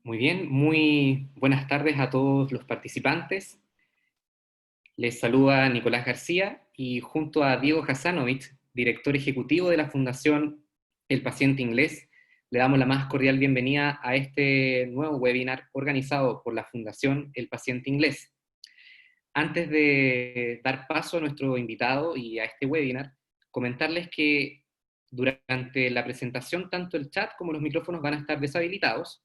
Muy bien, muy buenas tardes a todos los participantes. Les saluda Nicolás García y junto a Diego Hasanovich, director ejecutivo de la Fundación El Paciente Inglés, le damos la más cordial bienvenida a este nuevo webinar organizado por la Fundación El Paciente Inglés. Antes de dar paso a nuestro invitado y a este webinar, comentarles que durante la presentación tanto el chat como los micrófonos van a estar deshabilitados.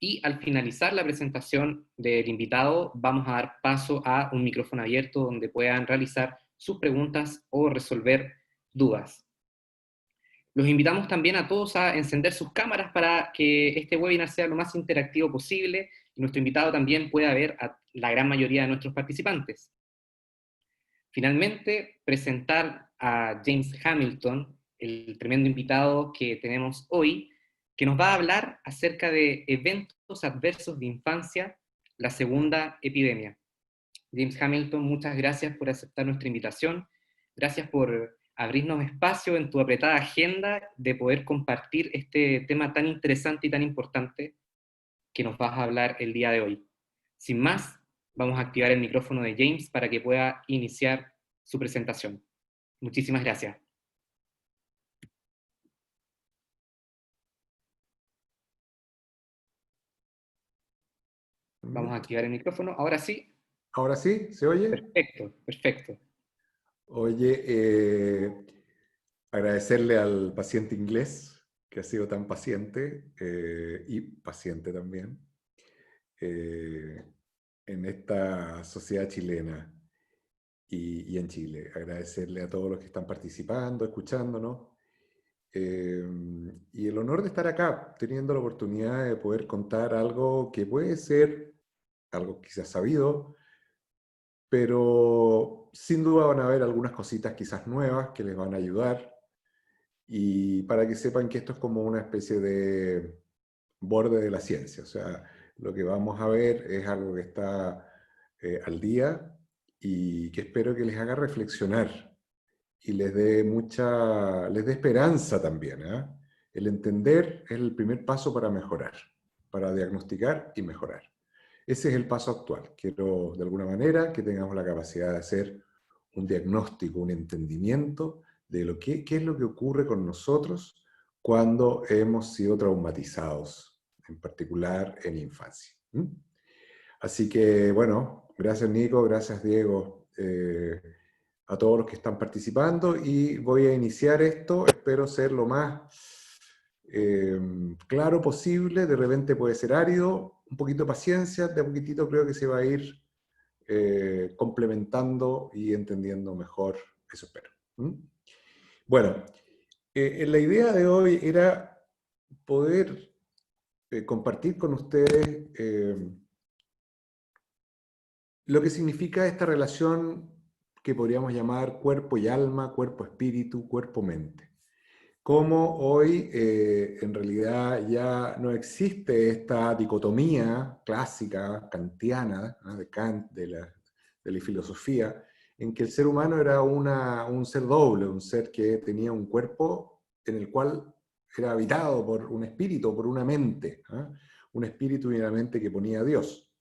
Y al finalizar la presentación del invitado, vamos a dar paso a un micrófono abierto donde puedan realizar sus preguntas o resolver dudas. Los invitamos también a todos a encender sus cámaras para que este webinar sea lo más interactivo posible y nuestro invitado también pueda ver a la gran mayoría de nuestros participantes. Finalmente, presentar a James Hamilton, el tremendo invitado que tenemos hoy, que nos va a hablar acerca de eventos adversos de infancia, la segunda epidemia. James Hamilton, muchas gracias por aceptar nuestra invitación, gracias por abrirnos espacio en tu apretada agenda de poder compartir este tema tan interesante y tan importante que nos vas a hablar el día de hoy. Sin más, vamos a activar el micrófono de James para que pueda iniciar su presentación. Muchísimas gracias. Vamos a activar el micrófono. Ahora sí. ¿Ahora sí? ¿Se oye? Perfecto, perfecto. Oye, agradecerle al paciente inglés que ha sido tan paciente y paciente también eh, en esta sociedad chilena y en Chile. Agradecerle a todos los que están participando, escuchándonos. Y el honor de estar acá, teniendo la oportunidad de poder contar algo que puede ser algo quizás sabido, pero sin duda van a haber algunas cositas quizás nuevas que les van a ayudar y para que sepan que esto es como una especie de borde de la ciencia, o sea, lo que vamos a ver es algo que está al día y que espero que les haga reflexionar y les dé esperanza también, ¿eh? El entender es el primer paso para mejorar, para diagnosticar y mejorar. Ese es el paso actual. Quiero, de alguna manera, que tengamos la capacidad de hacer un diagnóstico, un entendimiento de qué es lo que ocurre con nosotros cuando hemos sido traumatizados, en particular en infancia. Así que, bueno, gracias Nico, gracias Diego, a todos los que están participando y voy a iniciar esto. Espero ser lo más claro posible, de repente puede ser árido, un poquito de paciencia, de a poquitito creo que se va a ir complementando y entendiendo mejor, eso espero. Bueno, la idea de hoy era poder compartir con ustedes lo que significa esta relación que podríamos llamar cuerpo y alma, cuerpo-espíritu, cuerpo-mente. Cómo hoy en realidad ya no existe esta dicotomía clásica kantiana, ¿no? De Kant, de la filosofía, en que el ser humano era un ser doble, un ser que tenía un cuerpo en el cual era habitado por un espíritu, por una mente, ¿no? Un espíritu y una mente que ponía a Dios.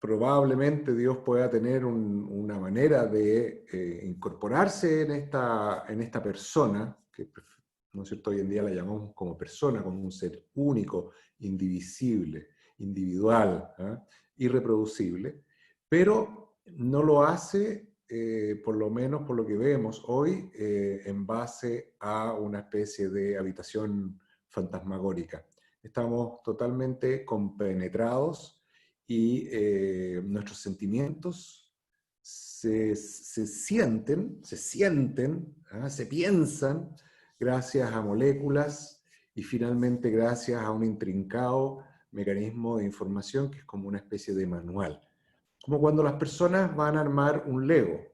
Probablemente Dios pueda tener una manera de incorporarse en esta persona, que ¿no es cierto? Hoy en día la llamamos como persona, como un ser único, indivisible, individual, ¿eh? Irreproducible, pero no lo hace, por lo menos por lo que vemos hoy, en base a una especie de habitación fantasmagórica. Estamos totalmente compenetrados y nuestros sentimientos se sienten, ¿ah? Se piensan gracias a moléculas y finalmente gracias a un intrincado mecanismo de información que es como una especie de manual. Como cuando las personas van a armar un Lego.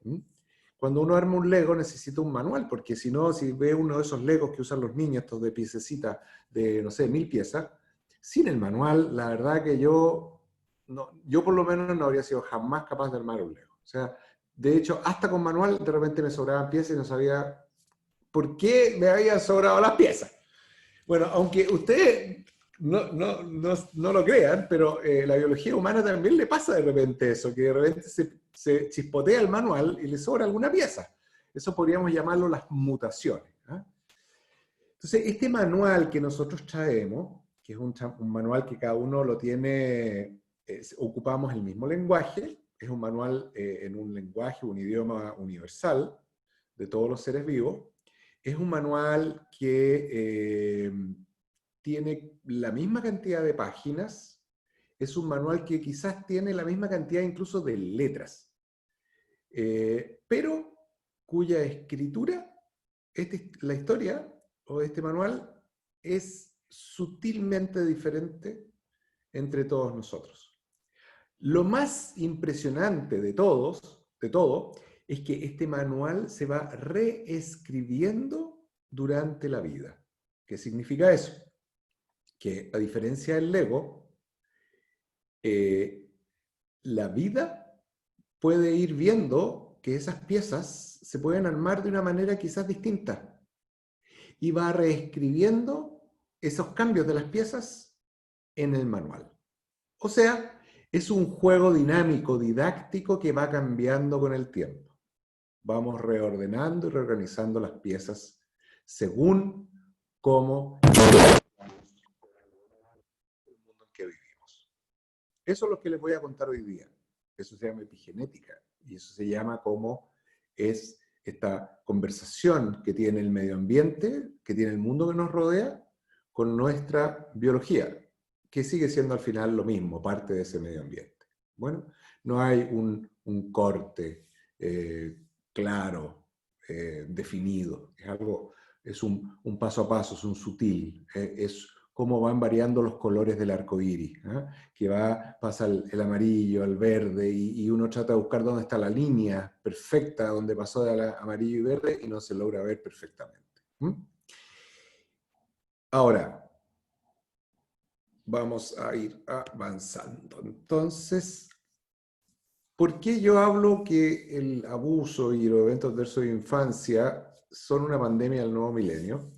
Cuando uno arma un Lego necesita un manual, porque si no, si ve uno de esos Legos que usan los niños, estos de piececitas de, no sé, 1000 piezas, sin el manual, la verdad que yo por lo menos no habría sido jamás capaz de armar un Lego. O sea, de hecho, hasta con manual de repente me sobraban piezas y no sabía por qué me habían sobrado las piezas. Bueno, aunque ustedes no lo crean, pero la biología humana también le pasa de repente eso, que de repente se chispotea el manual y le sobra alguna pieza. Eso podríamos llamarlo las mutaciones. ¿Ah? Entonces, este manual que nosotros traemos, que es un manual que cada uno lo tiene, ocupamos el mismo lenguaje, es un manual en un lenguaje, un idioma universal de todos los seres vivos. Es un manual que tiene la misma cantidad de páginas, es un manual que quizás tiene la misma cantidad incluso de letras, pero cuya escritura, la historia o este manual, es sutilmente diferente entre todos nosotros. Lo más impresionante de todo, es que este manual se va reescribiendo durante la vida. ¿Qué significa eso? Que a diferencia del Lego, la vida puede ir viendo que esas piezas se pueden armar de una manera quizás distinta y va reescribiendo esos cambios de las piezas en el manual. O sea, es un juego dinámico, didáctico que va cambiando con el tiempo. Vamos reordenando y reorganizando las piezas según cómo el mundo en que vivimos. Eso es lo que les voy a contar hoy día. Eso se llama epigenética y eso se llama cómo es esta conversación que tiene el medio ambiente, que tiene el mundo que nos rodea, con nuestra biología, que sigue siendo al final lo mismo, parte de ese medio ambiente. Bueno, no hay un corte claro, definido, es un paso a paso, es un sutil, es cómo van variando los colores del arco iris, ¿eh? Que pasa el amarillo al verde y uno trata de buscar dónde está la línea perfecta donde pasó de amarillo y verde y no se logra ver perfectamente. Ahora, vamos a ir avanzando. Entonces, ¿por qué yo hablo que el abuso y los eventos adversos de infancia son una pandemia del nuevo milenio?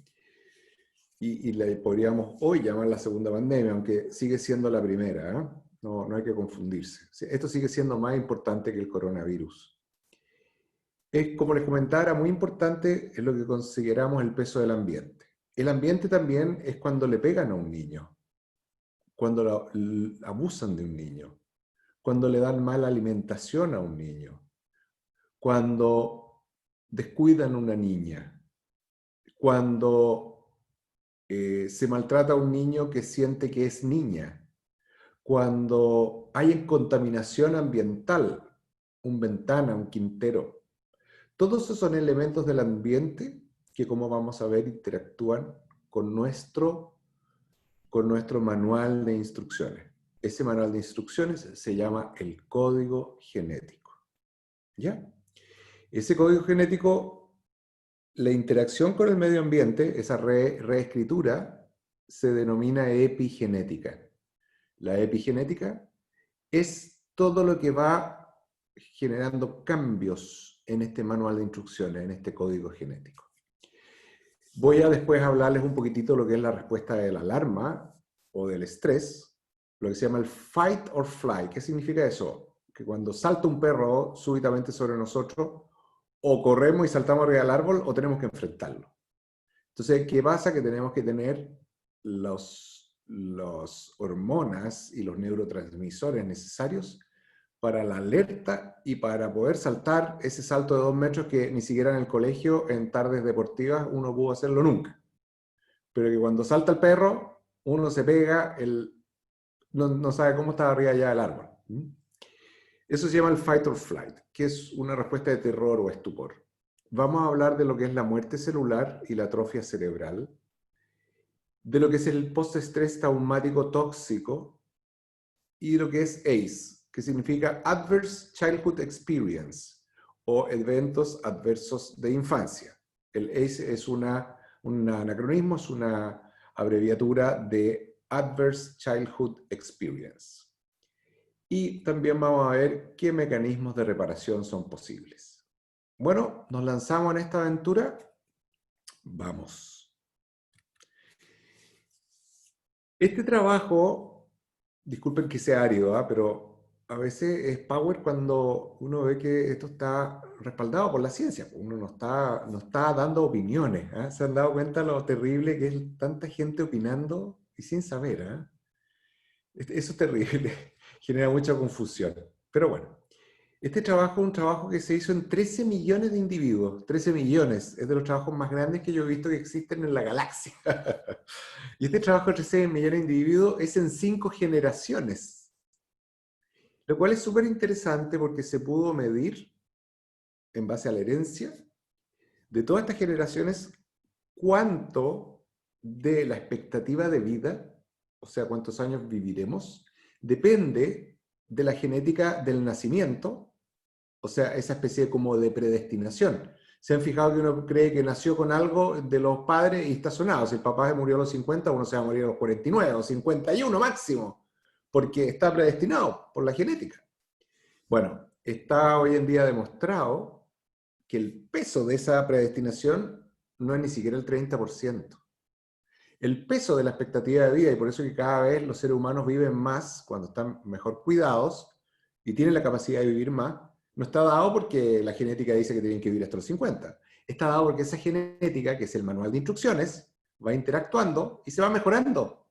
Y la podríamos hoy llamar la segunda pandemia, aunque sigue siendo la primera, ¿eh? No hay que confundirse. Esto sigue siendo más importante que el coronavirus. Es, como les comentaba, era muy importante en lo que consideramos el peso del ambiente. El ambiente también es cuando le pegan a un niño, cuando abusan de un niño, cuando le dan mala alimentación a un niño, cuando descuidan a una niña, cuando se maltrata a un niño que siente que es niña, cuando hay contaminación ambiental, un ventana, un quintero. Todos esos son elementos del ambiente que, como vamos a ver, interactúan con nuestro manual de instrucciones. Ese manual de instrucciones se llama el código genético. ¿Ya? Ese código genético, la interacción con el medio ambiente, esa reescritura, se denomina epigenética. La epigenética es todo lo que va generando cambios en este manual de instrucciones, en este código genético. Voy a después hablarles un poquitito de lo que es la respuesta de la alarma o del estrés, lo que se llama el fight or fly. ¿Qué significa eso? Que cuando salta un perro súbitamente sobre nosotros, o corremos y saltamos arriba del árbol o tenemos que enfrentarlo. Entonces, ¿qué pasa? Que tenemos que tener las hormonas y los neurotransmisores necesarios para la alerta y para poder saltar ese salto de 2 metros que ni siquiera en el colegio, en tardes deportivas, uno pudo hacerlo nunca. Pero que cuando salta el perro, uno se pega, no sabe cómo está arriba ya del árbol. Eso se llama el fight or flight, que es una respuesta de terror o estupor. Vamos a hablar de lo que es la muerte celular y la atrofia cerebral, de lo que es el postestrés traumático tóxico y de lo que es ACE, que significa Adverse Childhood Experience o eventos adversos de infancia. El ACE es un anacronismo, es una abreviatura de Adverse Childhood Experience. Y también vamos a ver qué mecanismos de reparación son posibles. Bueno, ¿nos lanzamos en esta aventura? Vamos. Este trabajo, disculpen que sea árido, pero a veces es power cuando uno ve que esto está respaldado por la ciencia. Uno no está dando opiniones. ¿Se han dado cuenta lo terrible que es tanta gente opinando y sin saber? Eso es terrible, genera mucha confusión. Pero bueno, este trabajo es un trabajo que se hizo en 13 millones de individuos. 13 millones, es de los trabajos más grandes que yo he visto que existen en la galaxia. Y este trabajo de 13 millones de individuos es en 5 generaciones. Lo cual es súper interesante porque se pudo medir, en base a la herencia, de todas estas generaciones, cuánto de la expectativa de vida, o sea, cuántos años viviremos, depende de la genética del nacimiento, o sea, esa especie como de predestinación. ¿Se han fijado que uno cree que nació con algo de los padres y está sonado? Si el papá se murió a los 50, uno se va a morir a los 49 o 51 máximo, porque está predestinado por la genética. Bueno, está hoy en día demostrado que el peso de esa predestinación no es ni siquiera el 30%. El peso de la expectativa de vida, y por eso que cada vez los seres humanos viven más cuando están mejor cuidados y tienen la capacidad de vivir más, no está dado porque la genética dice que tienen que vivir hasta los 50. Está dado porque esa genética, que es el manual de instrucciones, va interactuando y se va mejorando.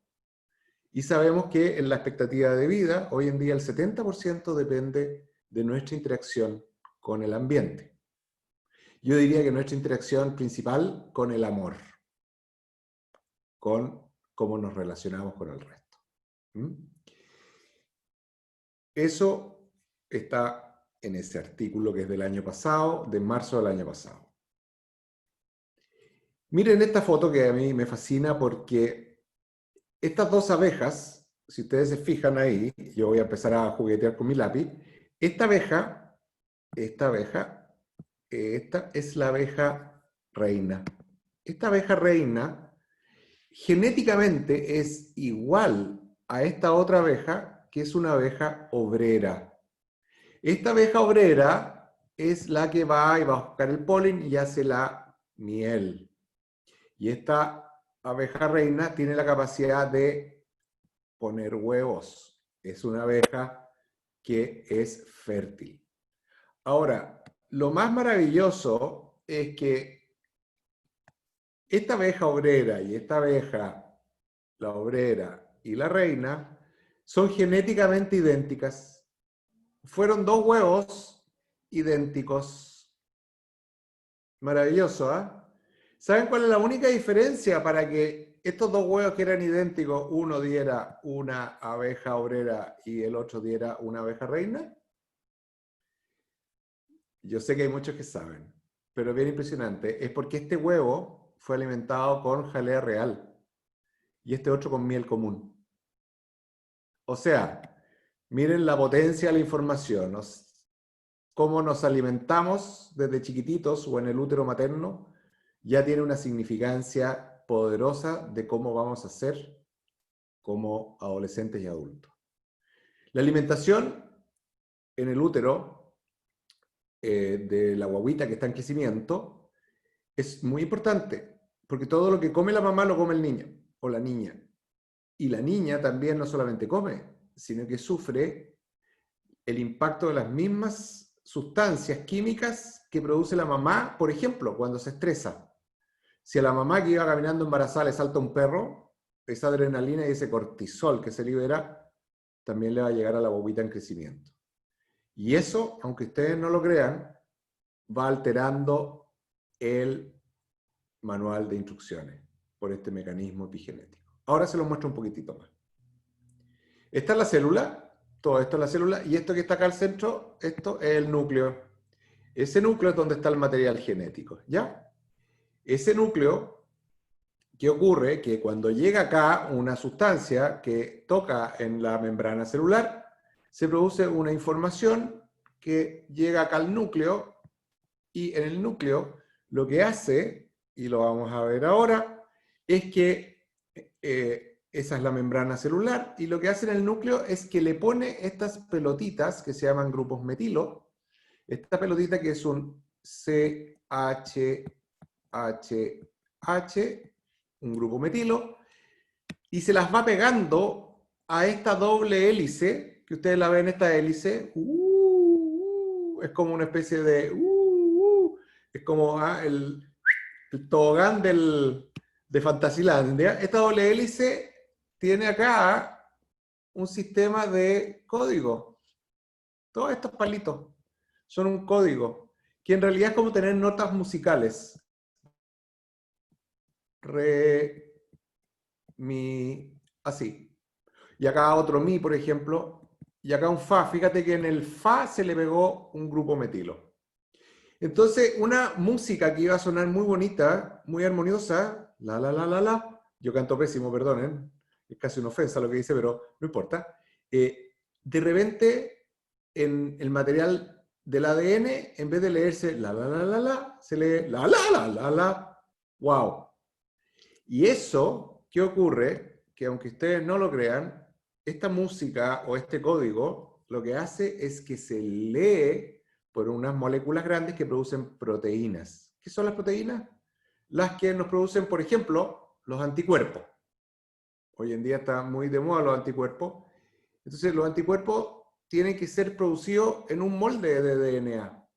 Y sabemos que en la expectativa de vida, hoy en día el 70% depende de nuestra interacción con el ambiente. Yo diría que nuestra interacción principal con el amor, con cómo nos relacionamos con el resto. Eso está en ese artículo que es del año pasado, de marzo del año pasado. Miren esta foto que a mí me fascina porque estas dos abejas, si ustedes se fijan ahí, yo voy a empezar a juguetear con mi lápiz, esta es la abeja reina. Esta abeja reina genéticamente es igual a esta otra abeja, que es una abeja obrera. Esta abeja obrera es la que va y va a buscar el polen y hace la miel. Y esta abeja reina tiene la capacidad de poner huevos. Es una abeja que es fértil. Ahora, lo más maravilloso es que esta abeja obrera y esta abeja, la obrera y la reina, son genéticamente idénticas. Fueron dos huevos idénticos. Maravilloso, ¿ah? ¿Saben cuál es la única diferencia para que estos dos huevos que eran idénticos, uno diera una abeja obrera y el otro diera una abeja reina? Yo sé que hay muchos que saben, pero es bien impresionante. Es porque este huevo fue alimentado con jalea real y este otro con miel común. O sea, miren la potencia de la información, cómo nos alimentamos desde chiquititos o en el útero materno, ya tiene una significancia poderosa de cómo vamos a ser como adolescentes y adultos. La alimentación en el útero de la guagüita que está en crecimiento es muy importante, porque todo lo que come la mamá lo come el niño o la niña. Y la niña también no solamente come, sino que sufre el impacto de las mismas sustancias químicas que produce la mamá, por ejemplo, cuando se estresa. Si a la mamá que iba caminando embarazada le salta un perro, esa adrenalina y ese cortisol que se libera también le va a llegar a la bobita en crecimiento. Y eso, aunque ustedes no lo crean, va alterando el manual de instrucciones por este mecanismo epigenético. Ahora se lo muestro un poquitito más. Esta es la célula, todo esto es la célula, y esto que está acá al centro, esto es el núcleo. Ese núcleo es donde está el material genético, ¿ya? Ese núcleo, ¿qué ocurre? Que cuando llega acá una sustancia que toca en la membrana celular, se produce una información que llega acá al núcleo, y en el núcleo lo que hace, y lo vamos a ver ahora, es que esa es la membrana celular, y lo que hace en el núcleo es que le pone estas pelotitas que se llaman grupos metilo, esta pelotita que es un CHHH, un grupo metilo, y se las va pegando a esta doble hélice, que ustedes la ven, esta hélice, es como una especie de, es como el tobogán de Fantasilandia. Esta doble hélice tiene acá un sistema de código. Todos estos palitos son un código, que en realidad es como tener notas musicales. Re, mi, así. Y acá otro mi, por ejemplo, y acá un fa. Fíjate que en el fa se le pegó un grupo metilo. Entonces, una música que iba a sonar muy bonita, muy armoniosa, la, la, la, la, la. Yo canto pésimo, perdonen, es casi una ofensa lo que dice, pero no importa. De repente, en el material del ADN, en vez de leerse la, la, la, la, se lee la, la, la, la, la. ¡Wow! Y eso, ¿qué ocurre? Que aunque ustedes no lo crean, esta música o este código lo que hace es que se lee por unas moléculas grandes que producen proteínas. ¿Qué son las proteínas? Las que nos producen, por ejemplo, los anticuerpos. Hoy en día están muy de moda los anticuerpos. Entonces, los anticuerpos tienen que ser producidos en un molde de DNA.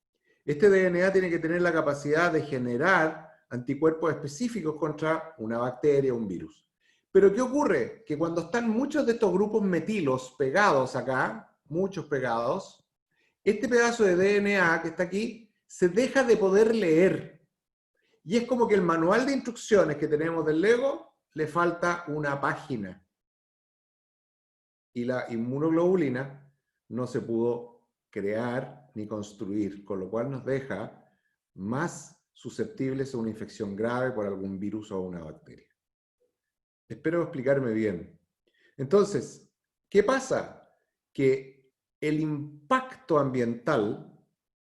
Este DNA tiene que tener la capacidad de generar anticuerpos específicos contra una bacteria o un virus. Pero ¿qué ocurre? Que cuando están muchos de estos grupos metilos pegados acá, muchos pegados, este pedazo de DNA que está aquí se deja de poder leer. Y es como que el manual de instrucciones que tenemos del Lego le falta una página. Y la inmunoglobulina no se pudo crear ni construir, con lo cual nos deja más susceptibles a una infección grave por algún virus o una bacteria. Espero explicarme bien. Entonces, ¿qué pasa? Que el impacto ambiental,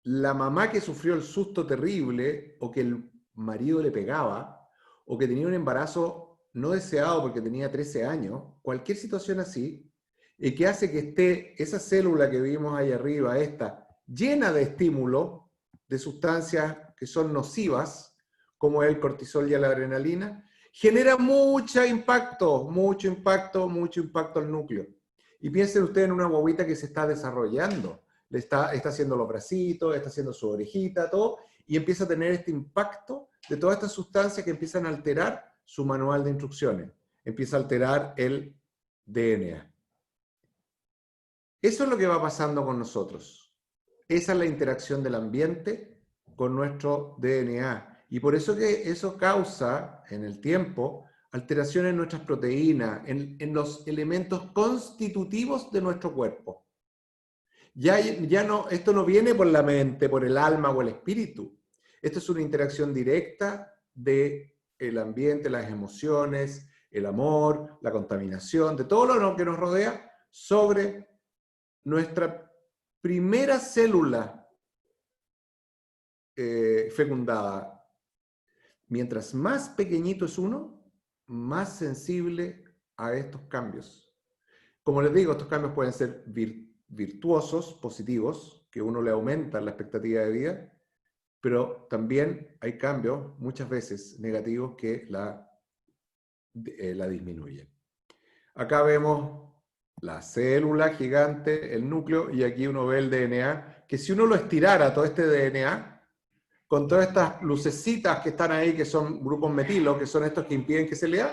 la mamá que sufrió el susto terrible, o que el marido le pegaba, o que tenía un embarazo no deseado porque tenía 13 años, cualquier situación así, que hace que esté esa célula que vimos ahí arriba, esta, llena de estímulo, de sustancias que son nocivas, como el cortisol y la adrenalina, genera mucho impacto al núcleo. Y piensen ustedes en una guaguita que se está desarrollando, está haciendo los bracitos, está haciendo su orejita, todo, y empieza a tener este impacto de todas estas sustancias que empiezan a alterar su manual de instrucciones, empieza a alterar el DNA. Eso es lo que va pasando con nosotros. Esa es la interacción del ambiente con nuestro DNA. Y por eso que eso causa, en el tiempo, alteraciones en nuestras proteínas, en los elementos constitutivos de nuestro cuerpo. Esto no viene por la mente, por el alma o el espíritu. Esto es una interacción directa del ambiente, las emociones, el amor, la contaminación, de todo lo que nos rodea sobre nuestra primera célula fecundada. Mientras más pequeñito es uno, más sensible a estos cambios. Como les digo, estos cambios pueden ser virtuosos, positivos, que uno le aumenta la expectativa de vida, pero también hay cambios, muchas veces negativos, que la disminuyen. Acá vemos la célula gigante, el núcleo, y aquí uno ve el DNA, que si uno lo estirara, todo este DNA, con todas estas lucecitas que están ahí, que son grupos metilos, que son estos que impiden que se lea,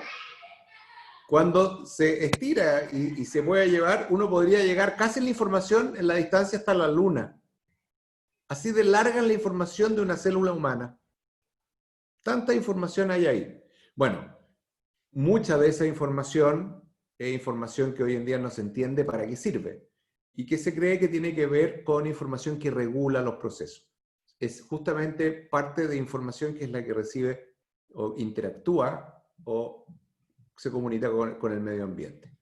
cuando se estira y se puede llevar, uno podría llegar casi en la información en la distancia hasta la luna. Así de larga es la información de una célula humana. Tanta información hay ahí. Bueno, mucha de esa información es información que hoy en día no se entiende para qué sirve y que se cree que tiene que ver con información que regula los procesos. Es justamente parte de información que es la que recibe o interactúa o se comunica con el medio ambiente.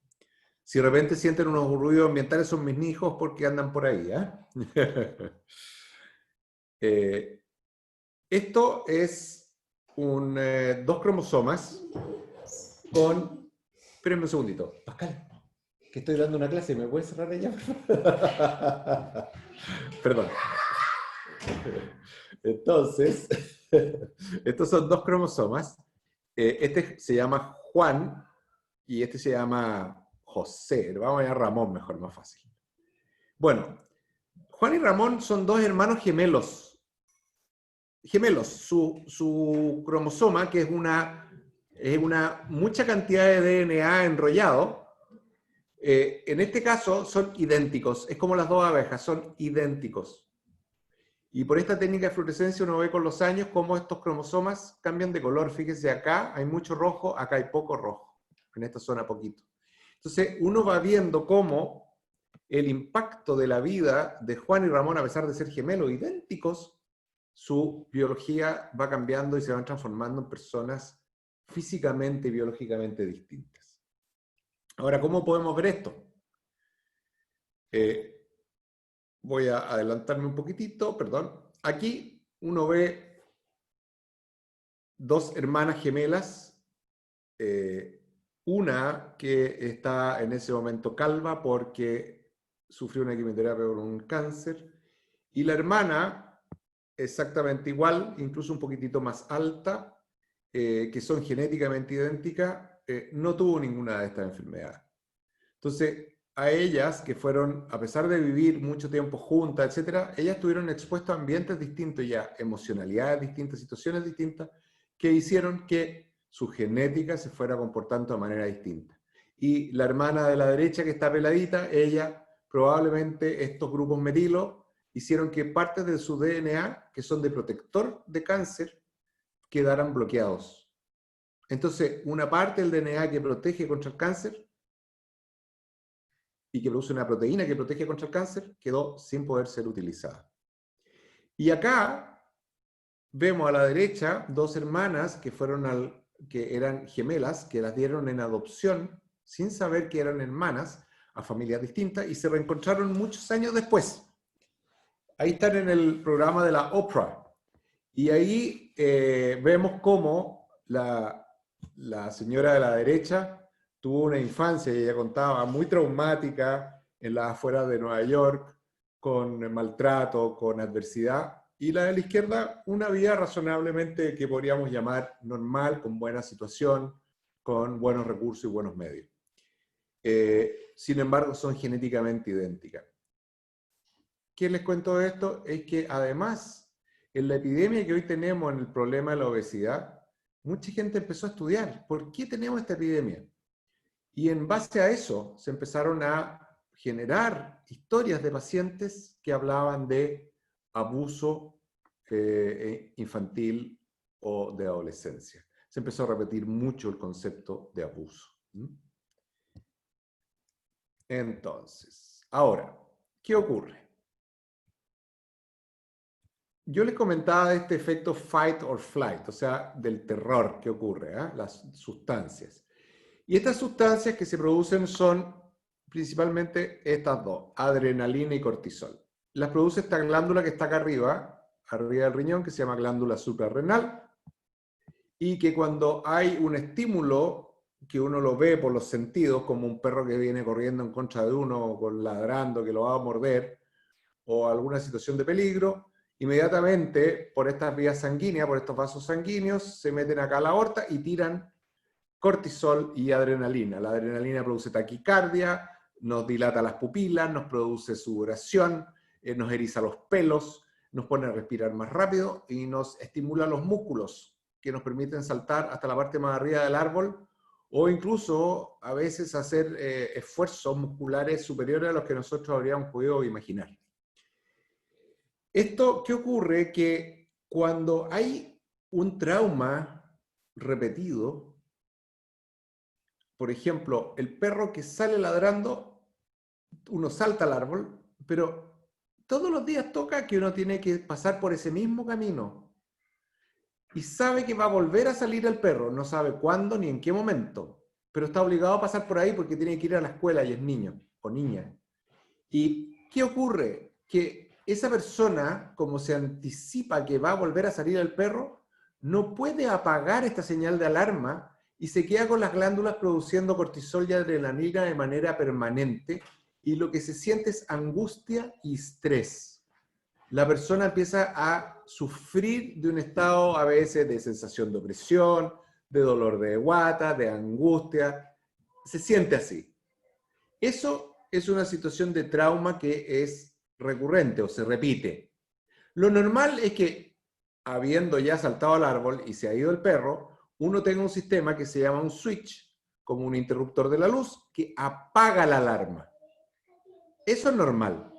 Si de repente sienten unos ruidos ambientales, son mis hijos porque andan por ahí. Esto es dos cromosomas con... Espérenme un segundito. Pascal, que estoy dando una clase, ¿me puedes cerrar ella? Perdón. Entonces, estos son dos cromosomas. Este se llama Juan y este se llama José. Vamos a llamar Ramón mejor, más fácil. Bueno, Juan y Ramón son dos hermanos gemelos. Gemelos. Su cromosoma, que es una mucha cantidad de DNA enrollado, en este caso son idénticos. Es como las dos abejas, son idénticos. Y por esta técnica de fluorescencia uno ve con los años cómo estos cromosomas cambian de color. Fíjense, acá hay mucho rojo, acá hay poco rojo. En esta zona poquito. Entonces uno va viendo cómo el impacto de la vida de Juan y Ramón, a pesar de ser gemelos idénticos, su biología va cambiando y se van transformando en personas físicamente y biológicamente distintas. Ahora, ¿cómo podemos ver esto? Voy a adelantarme un poquitito, perdón. Aquí uno ve dos hermanas gemelas, una que está en ese momento calva porque sufrió una quimioterapia por un cáncer, y la hermana exactamente igual, incluso un poquitito más alta, que son genéticamente idénticas, no tuvo ninguna de estas enfermedades. Entonces, a ellas, que fueron, a pesar de vivir mucho tiempo juntas, etcétera, ellas estuvieron expuestas a ambientes distintos ya, emocionalidades distintas, situaciones distintas, que hicieron que su genética se fuera comportando de manera distinta. Y la hermana de la derecha, que está peladita, ella, probablemente estos grupos metilo hicieron que partes de su DNA, que son de protector de cáncer, quedaran bloqueados. Entonces, una parte del DNA que protege contra el cáncer y que produce una proteína que protege contra el cáncer, quedó sin poder ser utilizada. Y acá vemos a la derecha dos hermanas que eran gemelas, que las dieron en adopción, sin saber que eran hermanas, a familias distintas, y se reencontraron muchos años después. Ahí están en el programa de la Oprah. Y ahí vemos cómo la señora de la derecha tuvo una infancia, y ella contaba, muy traumática en las afueras de Nueva York, con maltrato, con adversidad, y la de la izquierda, una vida razonablemente que podríamos llamar normal, con buena situación, con buenos recursos y buenos medios. Sin embargo, son genéticamente idénticas. ¿Qué les cuento de esto? Es que además, en la epidemia que hoy tenemos en el problema de la obesidad, mucha gente empezó a estudiar ¿por qué tenemos esta epidemia? Y en base a eso se empezaron a generar historias de pacientes que hablaban de abuso infantil o de adolescencia. Se empezó a repetir mucho el concepto de abuso. Entonces, ahora, ¿qué ocurre? Yo les comentaba de este efecto fight or flight, o sea, del terror que ocurre, las sustancias. Y estas sustancias que se producen son principalmente estas dos, adrenalina y cortisol. Las produce esta glándula que está acá arriba del riñón, que se llama glándula suprarrenal, y que cuando hay un estímulo que uno lo ve por los sentidos, como un perro que viene corriendo en contra de uno, o ladrando, que lo va a morder, o alguna situación de peligro, inmediatamente por estas vías sanguíneas, por estos vasos sanguíneos, se meten acá a la aorta y tiran cortisol y adrenalina. La adrenalina produce taquicardia, nos dilata las pupilas, nos produce sudoración, nos eriza los pelos, nos pone a respirar más rápido y nos estimula los músculos que nos permiten saltar hasta la parte más arriba del árbol o incluso a veces hacer esfuerzos musculares superiores a los que nosotros habríamos podido imaginar. Esto, ¿qué ocurre? Que cuando hay un trauma repetido, por ejemplo, el perro que sale ladrando, uno salta al árbol, pero todos los días toca que uno tiene que pasar por ese mismo camino. Y sabe que va a volver a salir el perro, no sabe cuándo ni en qué momento, pero está obligado a pasar por ahí porque tiene que ir a la escuela y es niño o niña. ¿Y qué ocurre? Que esa persona, como se anticipa que va a volver a salir el perro, no puede apagar esta señal de alarma y se queda con las glándulas produciendo cortisol y adrenalina de manera permanente, y lo que se siente es angustia y estrés. La persona empieza a sufrir de un estado a veces de sensación de opresión, de dolor de guata, de angustia, se siente así. Eso es una situación de trauma que es recurrente o se repite. Lo normal es que, habiendo ya saltado al árbol y se ha ido el perro, uno tenga un sistema que se llama un switch, como un interruptor de la luz, que apaga la alarma. Eso es normal.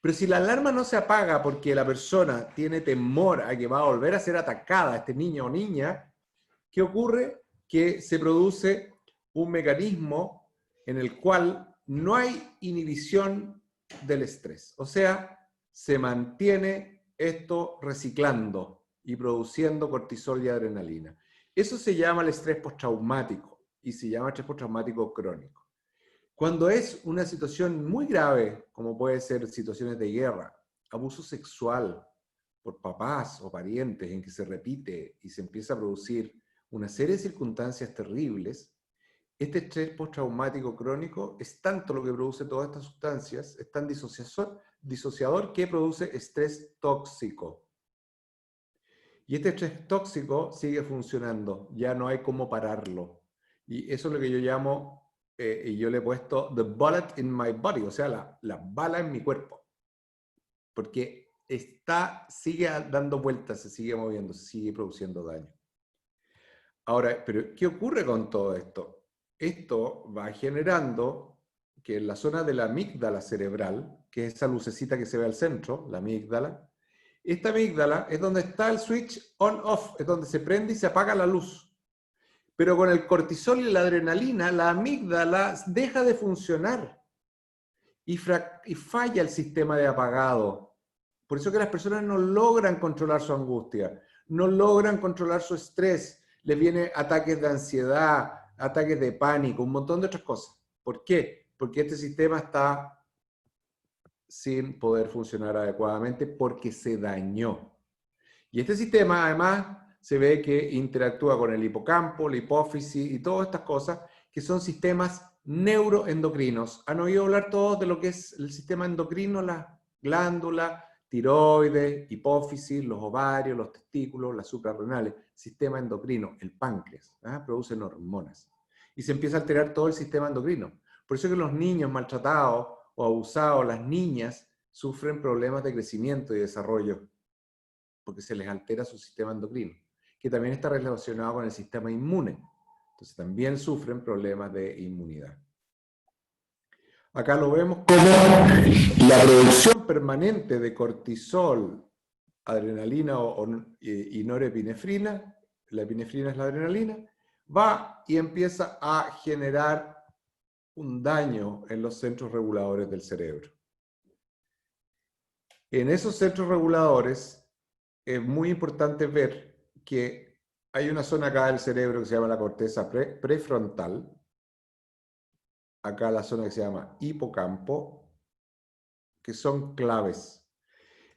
Pero si la alarma no se apaga porque la persona tiene temor a que va a volver a ser atacada, este niño o niña, ¿qué ocurre? Que se produce un mecanismo en el cual no hay inhibición del estrés. O sea, se mantiene esto reciclando y produciendo cortisol y adrenalina. Eso se llama el estrés postraumático y se llama estrés postraumático crónico. Cuando es una situación muy grave, como puede ser situaciones de guerra, abuso sexual por papás o parientes en que se repite y se empieza a producir una serie de circunstancias terribles, este estrés postraumático crónico es tanto lo que produce todas estas sustancias, es tan disociador que produce estrés tóxico. Y este estrés tóxico sigue funcionando, ya no hay cómo pararlo. Y eso es lo que yo llamo, y yo le he puesto the bullet in my body, o sea, la bala en mi cuerpo. Porque sigue dando vueltas, se sigue moviendo, se sigue produciendo daño. Ahora, pero ¿qué ocurre con todo esto? Esto va generando que en la zona de la amígdala cerebral, que es esa lucecita que se ve al centro, la amígdala, esta amígdala es donde está el switch on-off, es donde se prende y se apaga la luz. Pero con el cortisol y la adrenalina, la amígdala deja de funcionar y falla el sistema de apagado. Por eso que las personas no logran controlar su angustia, no logran controlar su estrés, les vienen ataques de ansiedad, ataques de pánico, un montón de otras cosas. ¿Por qué? Porque este sistema está sin poder funcionar adecuadamente porque se dañó. Y este sistema, además, se ve que interactúa con el hipocampo, la hipófisis y todas estas cosas que son sistemas neuroendocrinos. ¿Han oído hablar todos de lo que es el sistema endocrino? Las glándulas, tiroides, hipófisis, los ovarios, los testículos, las suprarrenales. Sistema endocrino, el páncreas, producen hormonas. Y se empieza a alterar todo el sistema endocrino. Por eso que los niños maltratados o abusados, las niñas, sufren problemas de crecimiento y desarrollo, porque se les altera su sistema endocrino, que también está relacionado con el sistema inmune. Entonces también sufren problemas de inmunidad. Acá lo vemos como la producción permanente de cortisol, adrenalina y norepinefrina, la epinefrina es la adrenalina, va y empieza a generar un daño en los centros reguladores del cerebro. En esos centros reguladores es muy importante ver que hay una zona acá del cerebro que se llama la corteza prefrontal, acá la zona que se llama hipocampo, que son claves.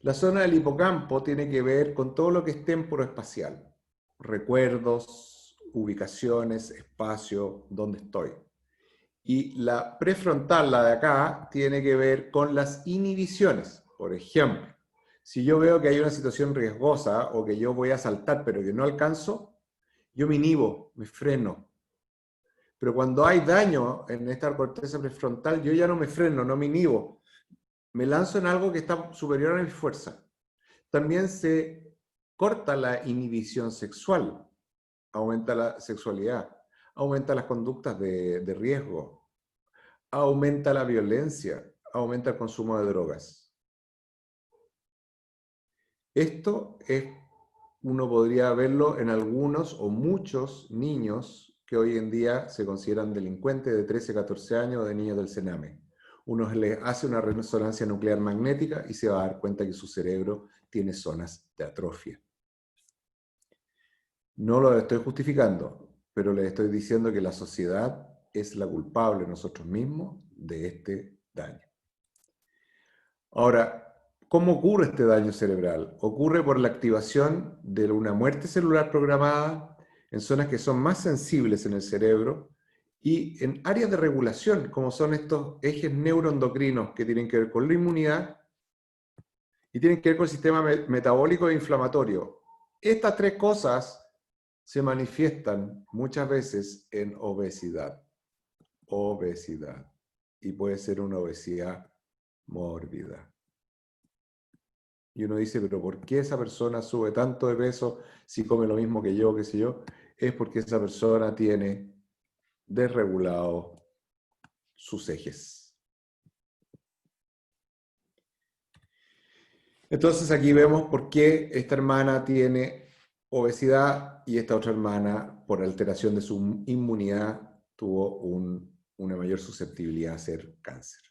La zona del hipocampo tiene que ver con todo lo que es temporoespacial, recuerdos, ubicaciones, espacio, dónde estoy. Y la prefrontal, la de acá, tiene que ver con las inhibiciones. Por ejemplo, si yo veo que hay una situación riesgosa o que yo voy a saltar pero que no alcanzo, yo me inhibo, me freno. Pero cuando hay daño en esta corteza prefrontal, yo ya no me freno, no me inhibo. Me lanzo en algo que está superior a mi fuerza. También se corta la inhibición sexual, aumenta la sexualidad, aumenta las conductas de riesgo, aumenta la violencia, aumenta el consumo de drogas. Esto uno podría verlo en algunos o muchos niños que hoy en día se consideran delincuentes de 13, 14 años, de niños del Sename. Uno les hace una resonancia nuclear magnética y se va a dar cuenta que su cerebro tiene zonas de atrofia. No lo estoy justificando, pero les estoy diciendo que la sociedad es la culpable, nosotros mismos, de este daño. Ahora, ¿cómo ocurre este daño cerebral? Ocurre por la activación de una muerte celular programada en zonas que son más sensibles en el cerebro y en áreas de regulación, como son estos ejes neuroendocrinos que tienen que ver con la inmunidad y tienen que ver con el sistema metabólico e inflamatorio. Estas tres cosas se manifiestan muchas veces en obesidad obesidad. Y puede ser una obesidad mórbida. Y uno dice, pero ¿por qué esa persona sube tanto de peso si come lo mismo que yo, qué sé yo? Es porque esa persona tiene desregulados sus ejes. Entonces aquí vemos por qué esta hermana tiene obesidad y esta otra hermana, por alteración de su inmunidad, tuvo una mayor susceptibilidad a hacer cáncer.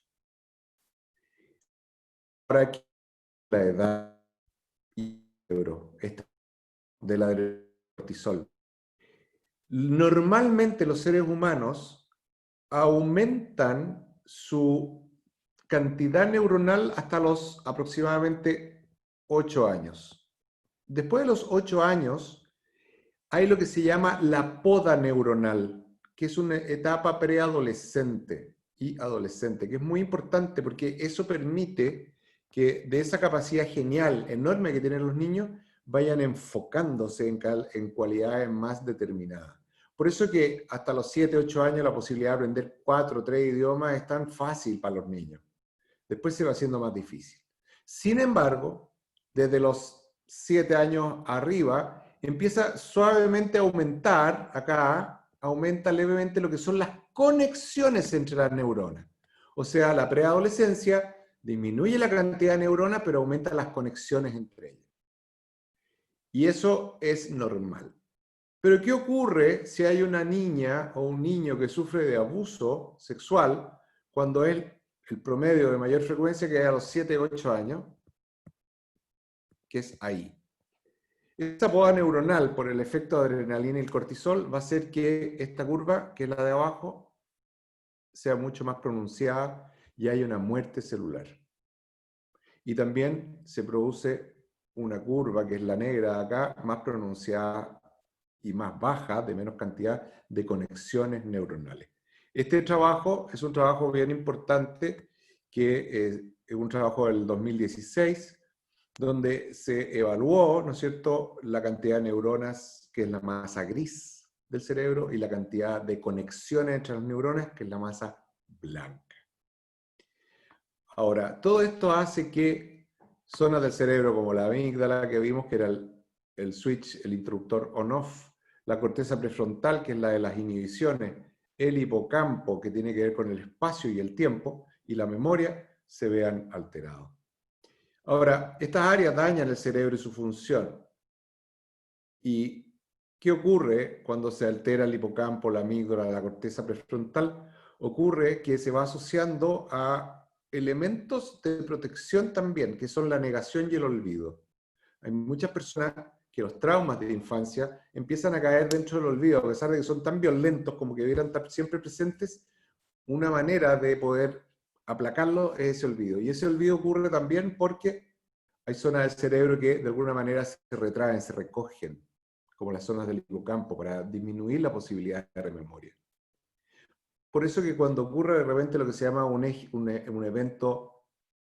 Ahora aquí la edad y de la cortisol. Normalmente los seres humanos aumentan su cantidad neuronal hasta los aproximadamente 8 años. Después de los 8 años, hay lo que se llama la poda neuronal, que es una etapa preadolescente y adolescente, que es muy importante porque eso permite que de esa capacidad genial, enorme que tienen los niños, vayan enfocándose en cualidades más determinadas. Por eso que hasta los 7, 8 años la posibilidad de aprender 4 o 3 idiomas es tan fácil para los niños. Después se va haciendo más difícil. Sin embargo, desde los 7 años arriba, empieza suavemente a aumentar, acá, aumenta levemente lo que son las conexiones entre las neuronas. O sea, la preadolescencia disminuye la cantidad de neuronas, pero aumenta las conexiones entre ellas. Y eso es normal. Pero ¿qué ocurre si hay una niña o un niño que sufre de abuso sexual cuando es el promedio de mayor frecuencia que hay a los 7 o 8 años? Que es ahí. Esta poda neuronal, por el efecto de adrenalina y el cortisol, va a hacer que esta curva, que es la de abajo, sea mucho más pronunciada y haya una muerte celular. Y también se produce una curva, que es la negra de acá, más pronunciada y más baja, de menos cantidad de conexiones neuronales. Este trabajo es un trabajo bien importante, que es un trabajo del 2016, donde se evaluó, ¿no es cierto?, la cantidad de neuronas, que es la masa gris del cerebro, y la cantidad de conexiones entre las neuronas, que es la masa blanca. Ahora, todo esto hace que zonas del cerebro como la amígdala, que vimos que era el switch, el interruptor on-off, la corteza prefrontal, que es la de las inhibiciones, el hipocampo, que tiene que ver con el espacio y el tiempo, y la memoria, se vean alterados. Ahora, estas áreas dañan el cerebro y su función. ¿Y qué ocurre cuando se altera el hipocampo, la amígdala, la corteza prefrontal? Ocurre que se va asociando a elementos de protección también, que son la negación y el olvido. Hay muchas personas que los traumas de infancia empiezan a caer dentro del olvido, a pesar de que son tan violentos como que debieran estar siempre presentes. Una manera de poder aplacarlo es ese olvido. Y ese olvido ocurre también porque hay zonas del cerebro que de alguna manera se retraen, se recogen, como las zonas del hipocampo, para disminuir la posibilidad de rememoria. Por eso que cuando ocurre de repente lo que se llama un evento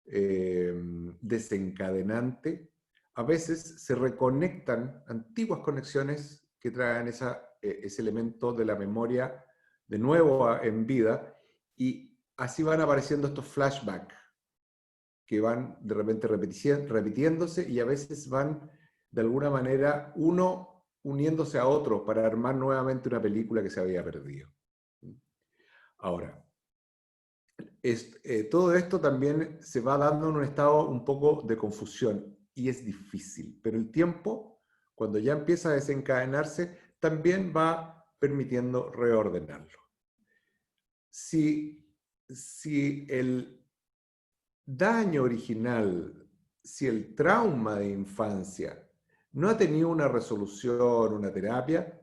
desencadenante, a veces se reconectan antiguas conexiones que traen ese elemento de la memoria de nuevo en vida, y así van apareciendo estos flashbacks que van de repente repitiéndose, y a veces van de alguna manera uno uniéndose a otro para armar nuevamente una película que se había perdido. Ahora, todo esto también se va dando en un estado un poco de confusión y es difícil, pero el tiempo, cuando ya empieza a desencadenarse, también va permitiendo reordenarlo. Si el daño original, si el trauma de infancia no ha tenido una resolución, una terapia,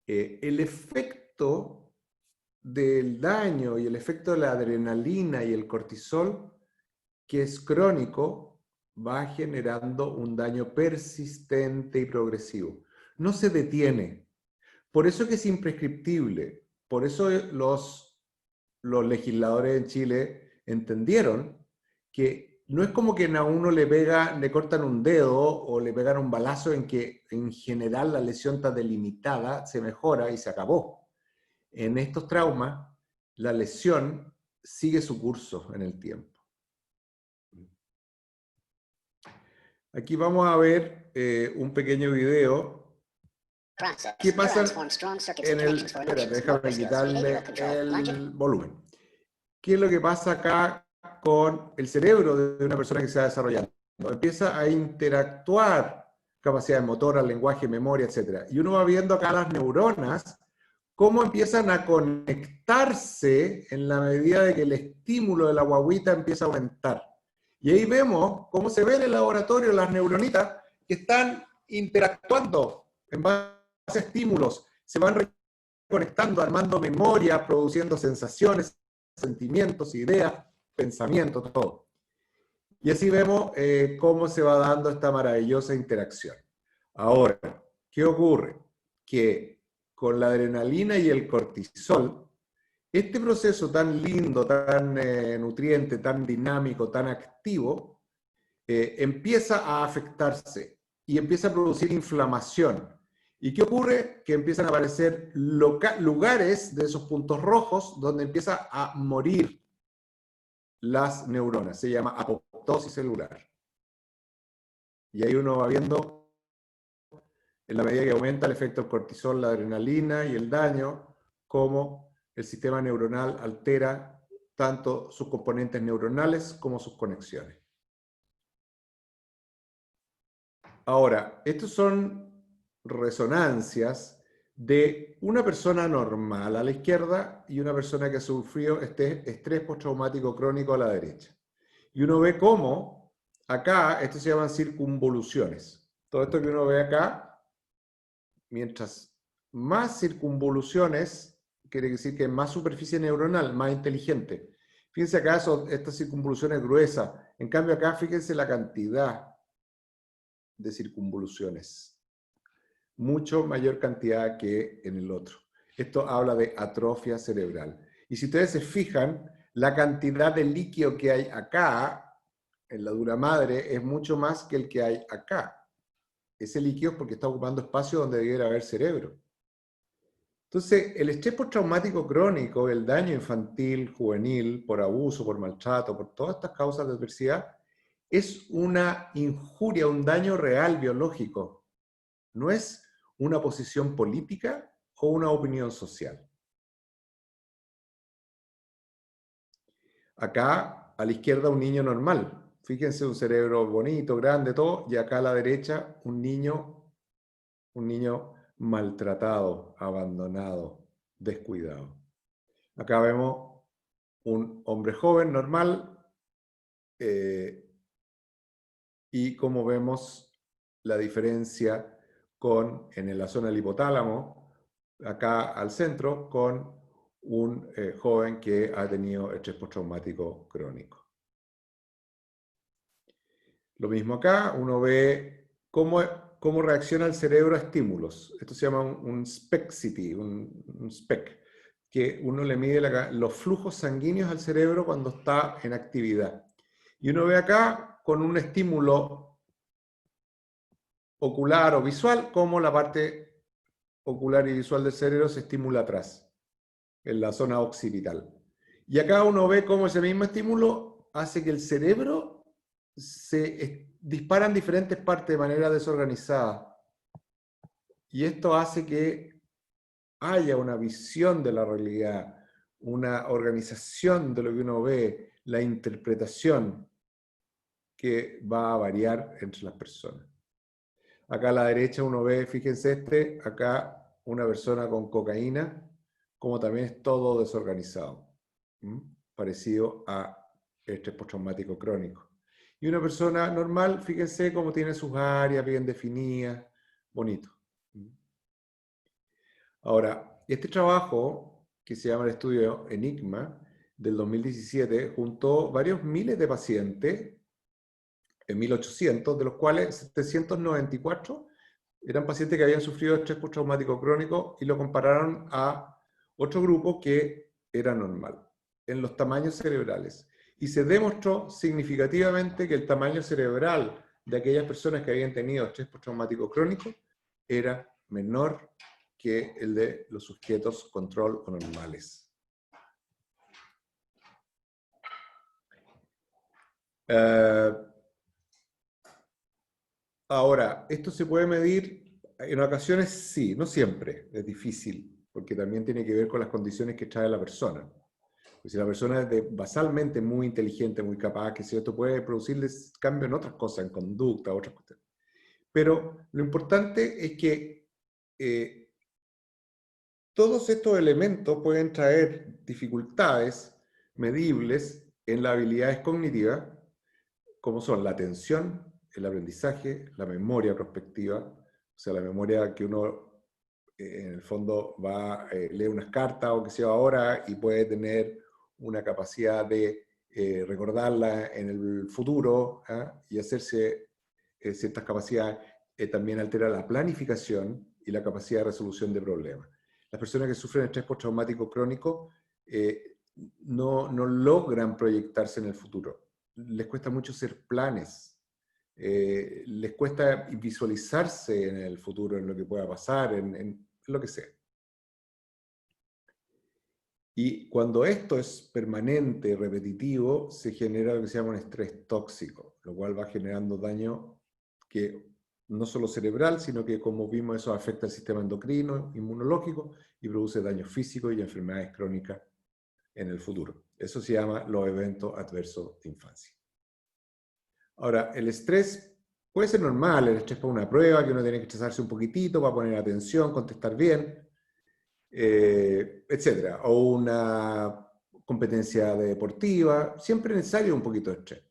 el efecto del daño y el efecto de la adrenalina y el cortisol, que es crónico, va generando un daño persistente y progresivo. No se detiene. Por eso que es imprescriptible. Por eso los legisladores en Chile entendieron que no es como que a uno le cortan un dedo o le pegan un balazo en que en general la lesión está delimitada, se mejora y se acabó. En estos traumas la lesión sigue su curso en el tiempo. Aquí vamos a ver un pequeño video. ¿Qué pasa en el... Espérate, déjame quitarle el volumen. ¿Qué es lo que pasa acá con el cerebro de una persona que se va desarrollando? Empieza a interactuar capacidades motoras, lenguaje, memoria, etc. Y uno va viendo acá las neuronas cómo empiezan a conectarse en la medida de que el estímulo de la guagüita empieza a aumentar. Y ahí vemos cómo se ve en el laboratorio las neuronitas que están interactuando en base a estímulos, se van conectando, armando memoria, produciendo sensaciones, sentimientos, ideas, pensamientos, todo. Y así vemos cómo se va dando esta maravillosa interacción. Ahora, ¿qué ocurre? Que con la adrenalina y el cortisol, este proceso tan lindo, tan nutriente, tan dinámico, tan activo, empieza a afectarse y empieza a producir inflamación. ¿Y qué ocurre? Que empiezan a aparecer lugares de esos puntos rojos donde empieza a morir las neuronas. Se llama apoptosis celular. Y ahí uno va viendo, en la medida que aumenta el efecto del cortisol, la adrenalina y el daño, cómo el sistema neuronal altera tanto sus componentes neuronales como sus conexiones. Ahora, estos son resonancias de una persona normal a la izquierda y una persona que ha sufrido estrés postraumático crónico a la derecha. Y uno ve cómo acá, esto se llaman circunvoluciones. Todo esto que uno ve acá, mientras más circunvoluciones, quiere decir que más superficie neuronal, más inteligente. Fíjense acá estas circunvoluciones gruesas. En cambio acá, fíjense la cantidad de circunvoluciones. Mucho mayor cantidad que en el otro. Esto habla de atrofia cerebral. Y si ustedes se fijan, la cantidad de líquido que hay acá, en la dura madre, es mucho más que el que hay acá. Ese líquido es porque está ocupando espacio donde debiera haber cerebro. Entonces, el estrés postraumático crónico, el daño infantil, juvenil, por abuso, por maltrato, por todas estas causas de adversidad, es una injuria, un daño real biológico. No es una posición política o una opinión social. Acá, a la izquierda, un niño normal. Fíjense, un cerebro bonito, grande, todo. Y acá a la derecha, un niño maltratado, abandonado, descuidado. Acá vemos un hombre joven, normal, y como vemos la diferencia en la zona del hipotálamo, acá al centro, con un joven que ha tenido estrés postraumático crónico. Lo mismo acá, uno ve cómo reacciona el cerebro a estímulos. Esto se llama un spexity, un SPEC, que uno le mide los flujos sanguíneos al cerebro cuando está en actividad. Y uno ve acá con un estímulo ocular o visual, cómo la parte ocular y visual del cerebro se estimula atrás, en la zona occipital. Y acá uno ve cómo ese mismo estímulo hace que el cerebro se dispara en diferentes partes de manera desorganizada. Y esto hace que haya una visión de la realidad, una organización de lo que uno ve, la interpretación que va a variar entre las personas. Acá a la derecha uno ve, fíjense acá una persona con cocaína, como también es todo desorganizado, parecido a estrés postraumático crónico. Y una persona normal, fíjense cómo tiene sus áreas bien definidas, bonito. Ahora, este trabajo, que se llama el estudio Enigma, del 2017, juntó varios miles de pacientes, en 1800, de los cuales 794 eran pacientes que habían sufrido estrés postraumático crónico y lo compararon a otro grupo que era normal, en los tamaños cerebrales. Y se demostró significativamente que el tamaño cerebral de aquellas personas que habían tenido estrés postraumático crónico era menor que el de los sujetos control o normales. Eh, Ahora, esto se puede medir en ocasiones, sí, no siempre, es difícil, porque también tiene que ver con las condiciones que trae la persona. Pues si la persona es basalmente muy inteligente, muy capaz, que si esto puede producirles cambio en otras cosas, en conducta, otras cuestiones. Pero lo importante es que todos estos elementos pueden traer dificultades medibles en las habilidades cognitivas, como son la atención, el aprendizaje, la memoria prospectiva, o sea, la memoria que uno en el fondo lee unas cartas o que sea ahora y puede tener una capacidad de recordarla en el futuro, ¿ah? Y hacerse ciertas capacidades. También altera la planificación y la capacidad de resolución de problemas. Las personas que sufren estrés postraumático crónico no logran proyectarse en el futuro. Les cuesta mucho hacer planes. Les cuesta visualizarse en el futuro, en lo que pueda pasar, en lo que sea. Y cuando esto es permanente, repetitivo, se genera lo que se llama un estrés tóxico, lo cual va generando daño que no solo cerebral, sino que, como vimos, eso afecta al sistema endocrino, inmunológico, y produce daños físicos y enfermedades crónicas en el futuro. Eso se llama los eventos adversos de infancia. Ahora, el estrés puede ser normal, el estrés para una prueba, que uno tiene que estresarse un poquitito para poner atención, contestar bien, etcétera, o una competencia deportiva, siempre es necesario un poquito de estrés.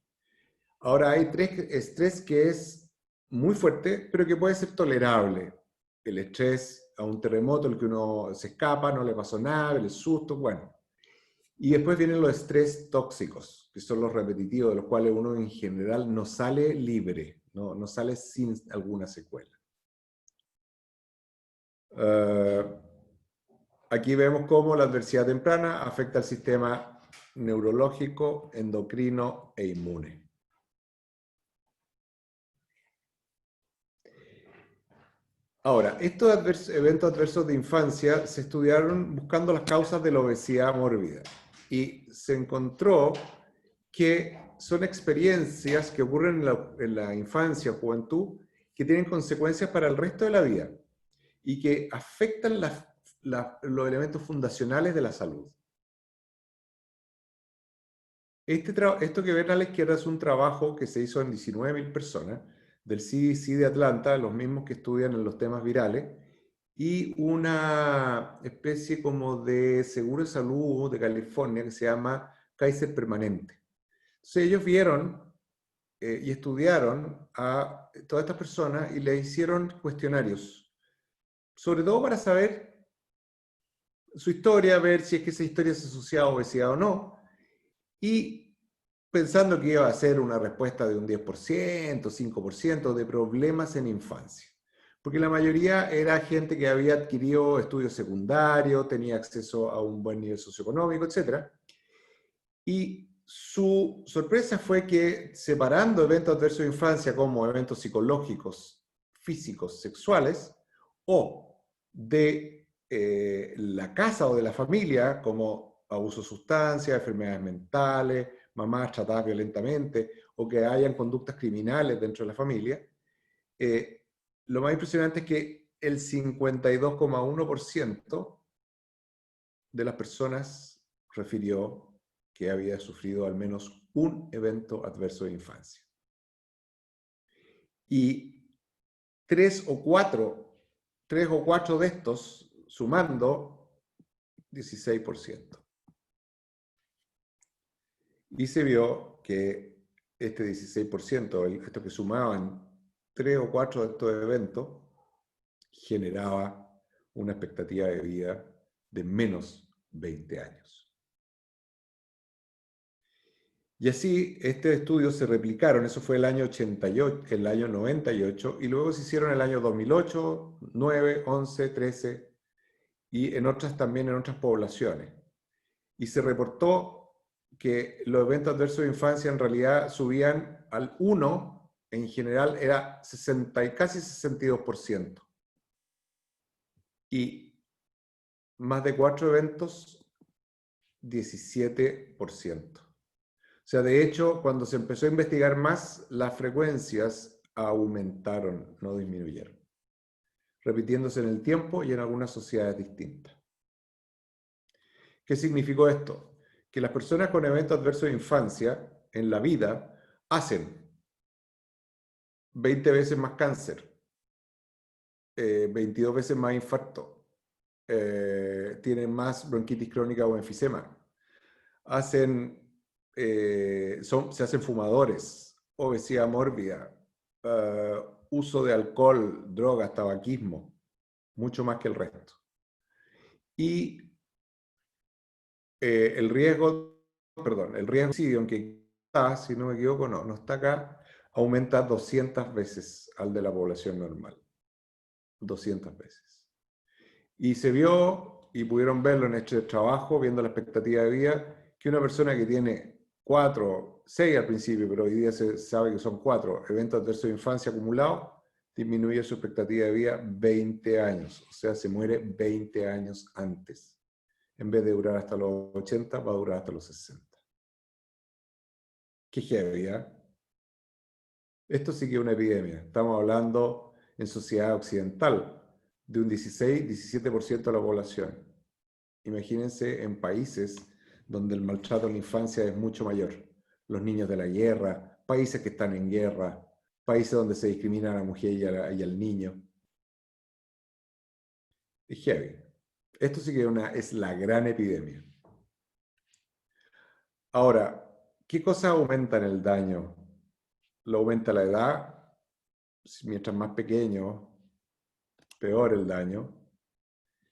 Ahora hay estrés que es muy fuerte, pero que puede ser tolerable. El estrés a un terremoto, el que uno se escapa, no le pasó nada, el susto, bueno. Y después vienen los estrés tóxicos, que son los repetitivos, de los cuales uno en general no sale libre, no sale sin alguna secuela. Aquí vemos cómo la adversidad temprana afecta al sistema neurológico, endocrino e inmune. Ahora, estos eventos adversos de infancia se estudiaron buscando las causas de la obesidad mórbida y se encontró que son experiencias que ocurren en la infancia o juventud que tienen consecuencias para el resto de la vida y que afectan los elementos fundacionales de la salud. Esto que ven a la izquierda es un trabajo que se hizo en 19.000 personas del CDC de Atlanta, los mismos que estudian en los temas virales, y una especie como de seguro de salud de California que se llama Kaiser Permanente. Entonces ellos vieron y estudiaron a todas estas personas y les hicieron cuestionarios, sobre todo para saber su historia, ver si es que esa historia se asociaba a obesidad o no, y pensando que iba a ser una respuesta de un 10%, 5% de problemas en infancia. Porque la mayoría era gente que había adquirido estudios secundarios, tenía acceso a un buen nivel socioeconómico, etc. Y su sorpresa fue que, separando eventos adversos de infancia como eventos psicológicos, físicos, sexuales, o de la casa o de la familia, como abuso de sustancias, enfermedades mentales, mamás tratadas violentamente, o que hayan conductas criminales dentro de la familia, lo más impresionante es que el 52,1% de las personas refirió que había sufrido al menos un evento adverso de infancia. Y tres o cuatro de estos, sumando, 16%. Y se vio que este 16%, esto que sumaban 3 o 4 de estos eventos, generaba una expectativa de vida de menos 20 años. Y así, este estudio se replicaron, eso fue el año 88, el año 98, y luego se hicieron el año 2008, 9, 11, 13, y también en otras poblaciones. Y se reportó que los eventos adversos de infancia en realidad subían al 1, en general era casi 62%. Y más de 4 eventos, 17%. O sea, de hecho, cuando se empezó a investigar más, las frecuencias aumentaron, no disminuyeron, repitiéndose en el tiempo y en algunas sociedades distintas. ¿Qué significó esto? Que las personas con eventos adversos de infancia en la vida hacen 20 veces más cáncer, 22 veces más infarto, tienen más bronquitis crónica o enfisema, se hacen fumadores, obesidad mórbida, uso de alcohol, drogas, tabaquismo, mucho más que el resto. Y el riesgo de suicidio, aunque está, si no me equivoco, no está acá, aumenta 200 veces al de la población normal. 200 veces. Y se vio, y pudieron verlo en este trabajo, viendo la expectativa de vida, que una persona que tiene 4, 6 al principio, pero hoy día se sabe que son 4 eventos adversos de infancia acumulados, disminuye su expectativa de vida 20 años. O sea, se muere 20 años antes. En vez de durar hasta los 80, va a durar hasta los 60. Qué heavy, ¿eh? Esto sí que es una epidemia. Estamos hablando en sociedad occidental de un 16-17% de la población. Imagínense en países donde el maltrato en la infancia es mucho mayor. Los niños de la guerra, países que están en guerra, países donde se discrimina a la mujer y al niño. Es heavy. Esto sí que es la gran epidemia. Ahora, ¿qué cosas aumentan el daño? Lo aumenta la edad, mientras más pequeño, peor el daño,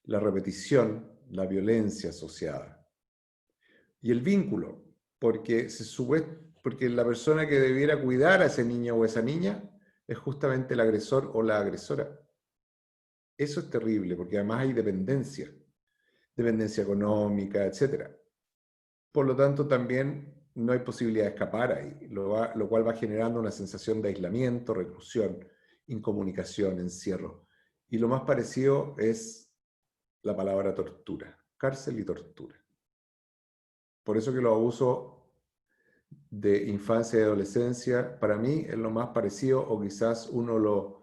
la repetición, la violencia asociada. Y el vínculo, porque la persona que debiera cuidar a ese niño o esa niña es justamente el agresor o la agresora. Eso es terrible, porque además hay dependencia económica, etc. Por lo tanto, también no hay posibilidad de escapar ahí, lo cual va generando una sensación de aislamiento, reclusión, incomunicación, encierro. Y lo más parecido es la palabra tortura, cárcel y tortura. Por eso que los abusos de infancia y adolescencia, para mí, es lo más parecido o quizás uno de los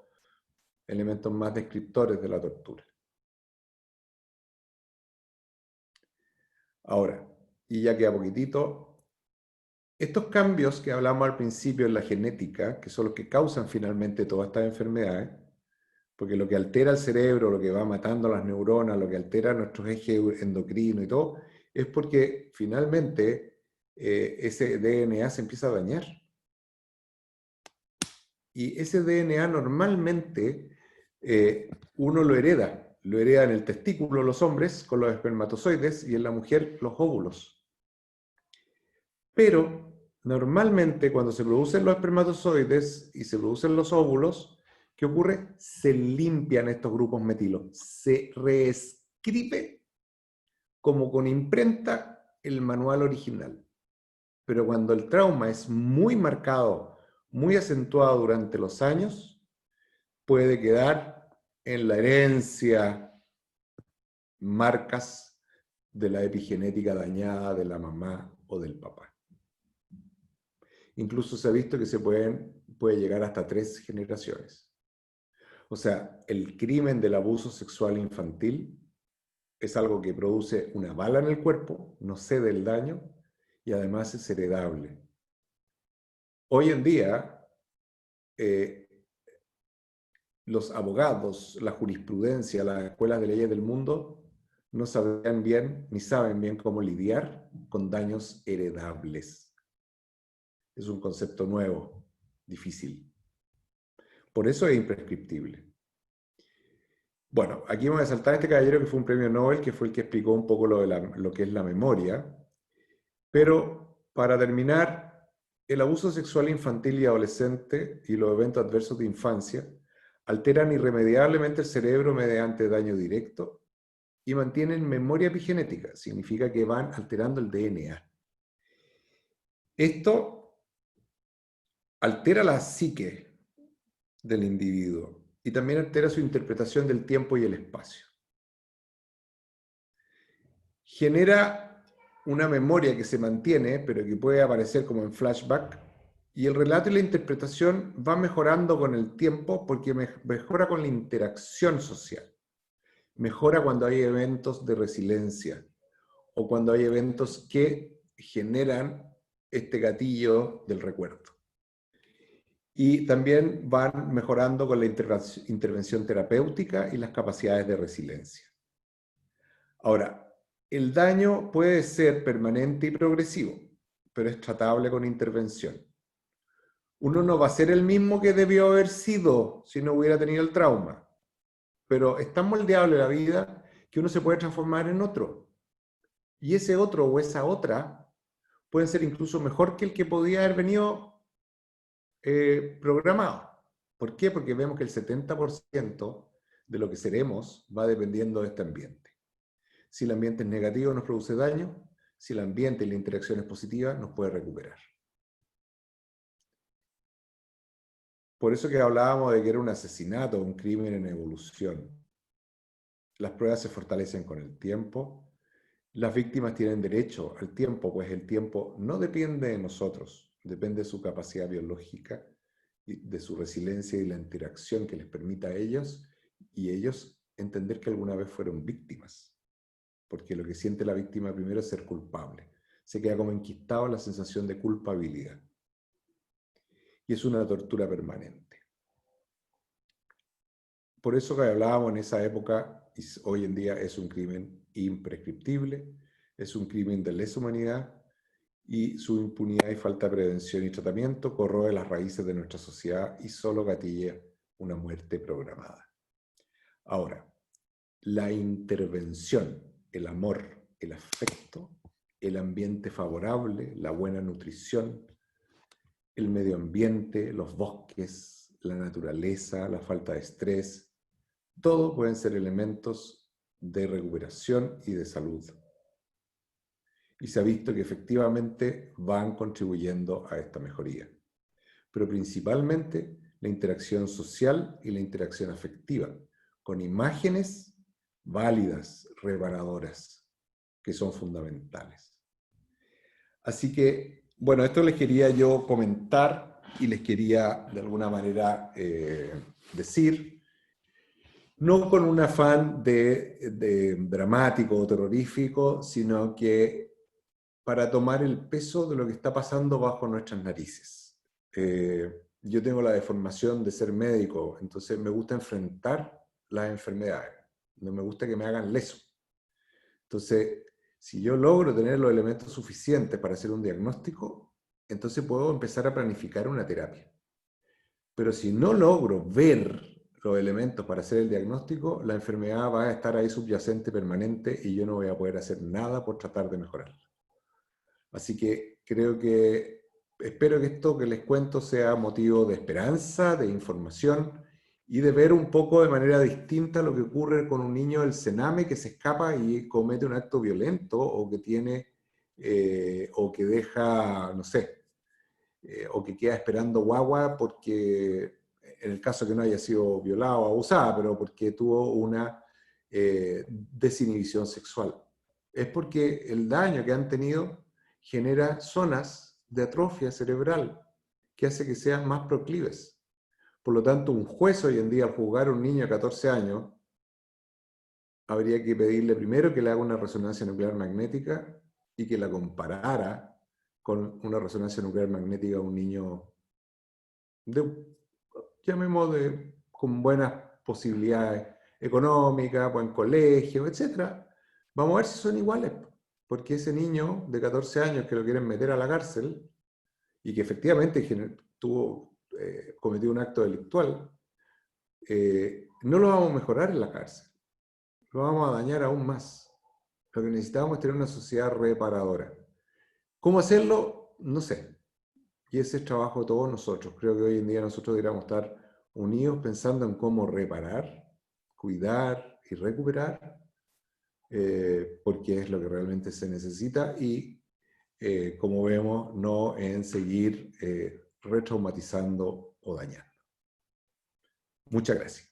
elementos más descriptores de la tortura. Ahora, y ya queda poquitito, estos cambios que hablamos al principio en la genética, que son los que causan finalmente todas estas enfermedades, porque lo que altera el cerebro, lo que va matando las neuronas, lo que altera nuestros ejes endocrinos y todo, es porque finalmente ese DNA se empieza a dañar. Y ese DNA normalmente uno lo hereda en el testículo los hombres con los espermatozoides y en la mujer los óvulos. Pero normalmente cuando se producen los espermatozoides y se producen los óvulos, ¿qué ocurre? Se limpian estos grupos metilo, se reescribe como con imprenta el manual original. Pero cuando el trauma es muy marcado, muy acentuado durante los años, puede quedar en la herencia marcas de la epigenética dañada de la mamá o del papá. Incluso se ha visto que puede llegar hasta 3 generaciones. O sea, el crimen del abuso sexual infantil es algo que produce una bala en el cuerpo, no cede el daño y además es heredable. Hoy en día, los abogados, la jurisprudencia, las escuelas de leyes del mundo no sabían bien ni saben bien cómo lidiar con daños heredables. Es un concepto nuevo, difícil. Por eso es imprescriptible. Bueno, aquí me voy a saltar a este caballero que fue un premio Nobel, que fue el que explicó un poco lo que es la memoria. Pero para terminar, el abuso sexual infantil y adolescente y los eventos adversos de infancia alteran irremediablemente el cerebro mediante daño directo y mantienen memoria epigenética, significa que van alterando el DNA. Esto altera la psique del individuo y también altera su interpretación del tiempo y el espacio. Genera una memoria que se mantiene, pero que puede aparecer como en flashback, y el relato y la interpretación van mejorando con el tiempo porque mejora con la interacción social. Mejora cuando hay eventos de resiliencia o cuando hay eventos que generan este gatillo del recuerdo. Y también van mejorando con la intervención terapéutica y las capacidades de resiliencia. Ahora, el daño puede ser permanente y progresivo, pero es tratable con intervención. Uno no va a ser el mismo que debió haber sido si no hubiera tenido el trauma, pero es tan moldeable la vida que uno se puede transformar en otro. Y ese otro o esa otra pueden ser incluso mejor que el que podía haber venido programado. ¿Por qué? Porque vemos que el 70% de lo que seremos va dependiendo de este ambiente. Si el ambiente es negativo nos produce daño, si el ambiente y la interacción es positiva nos puede recuperar. Por eso que hablábamos de que era un asesinato, un crimen en evolución. Las pruebas se fortalecen con el tiempo. Las víctimas tienen derecho al tiempo, pues el tiempo no depende de nosotros, depende de su capacidad biológica, de su resiliencia y la interacción que les permita a ellos y ellos entender que alguna vez fueron víctimas. Porque lo que siente la víctima primero es ser culpable. Se queda como enquistado en la sensación de culpabilidad. Y es una tortura permanente. Por eso que hablábamos en esa época, y hoy en día es un crimen imprescriptible, es un crimen de lesa humanidad, y su impunidad y falta de prevención y tratamiento corroe las raíces de nuestra sociedad y solo gatilla una muerte programada. Ahora, la intervención, el amor, el afecto, el ambiente favorable, la buena nutrición, el medio ambiente, los bosques, la naturaleza, la falta de estrés, todo pueden ser elementos de recuperación y de salud. Y se ha visto que efectivamente van contribuyendo a esta mejoría. Pero principalmente la interacción social y la interacción afectiva, con imágenes válidas, reparadoras, que son fundamentales. Así que, bueno, esto les quería yo comentar y les quería de alguna manera decir, no con un afán de dramático o terrorífico, sino que para tomar el peso de lo que está pasando bajo nuestras narices. Yo tengo la deformación de ser médico, entonces me gusta enfrentar las enfermedades, no me gusta que me hagan leso. Entonces, si yo logro tener los elementos suficientes para hacer un diagnóstico, entonces puedo empezar a planificar una terapia. Pero si no logro ver los elementos para hacer el diagnóstico, la enfermedad va a estar ahí subyacente permanente y yo no voy a poder hacer nada por tratar de mejorarla. Así que espero que esto que les cuento sea motivo de esperanza, de información y de ver un poco de manera distinta lo que ocurre con un niño del Sename que se escapa y comete un acto violento o que tiene, o que deja, no sé, o que queda esperando guagua porque, en el caso que no haya sido violada o abusada, pero porque tuvo una desinhibición sexual. Es porque el daño que han tenido genera zonas de atrofia cerebral que hace que sean más proclives. Por lo tanto, un juez hoy en día, al juzgar a un niño de 14 años, habría que pedirle primero que le haga una resonancia nuclear magnética y que la comparara con una resonancia nuclear magnética a un niño con buenas posibilidades económicas, buen colegio, etc. Vamos a ver si son iguales. Porque ese niño de 14 años que lo quieren meter a la cárcel y que efectivamente cometió un acto delictual, no lo vamos a mejorar en la cárcel. Lo vamos a dañar aún más. Lo que necesitamos es tener una sociedad reparadora. ¿Cómo hacerlo? No sé. Y ese es trabajo de todos nosotros. Creo que hoy en día nosotros deberíamos estar unidos pensando en cómo reparar, cuidar y recuperar, porque es lo que realmente se necesita y, como vemos, no en seguir retraumatizando o dañando. Muchas gracias.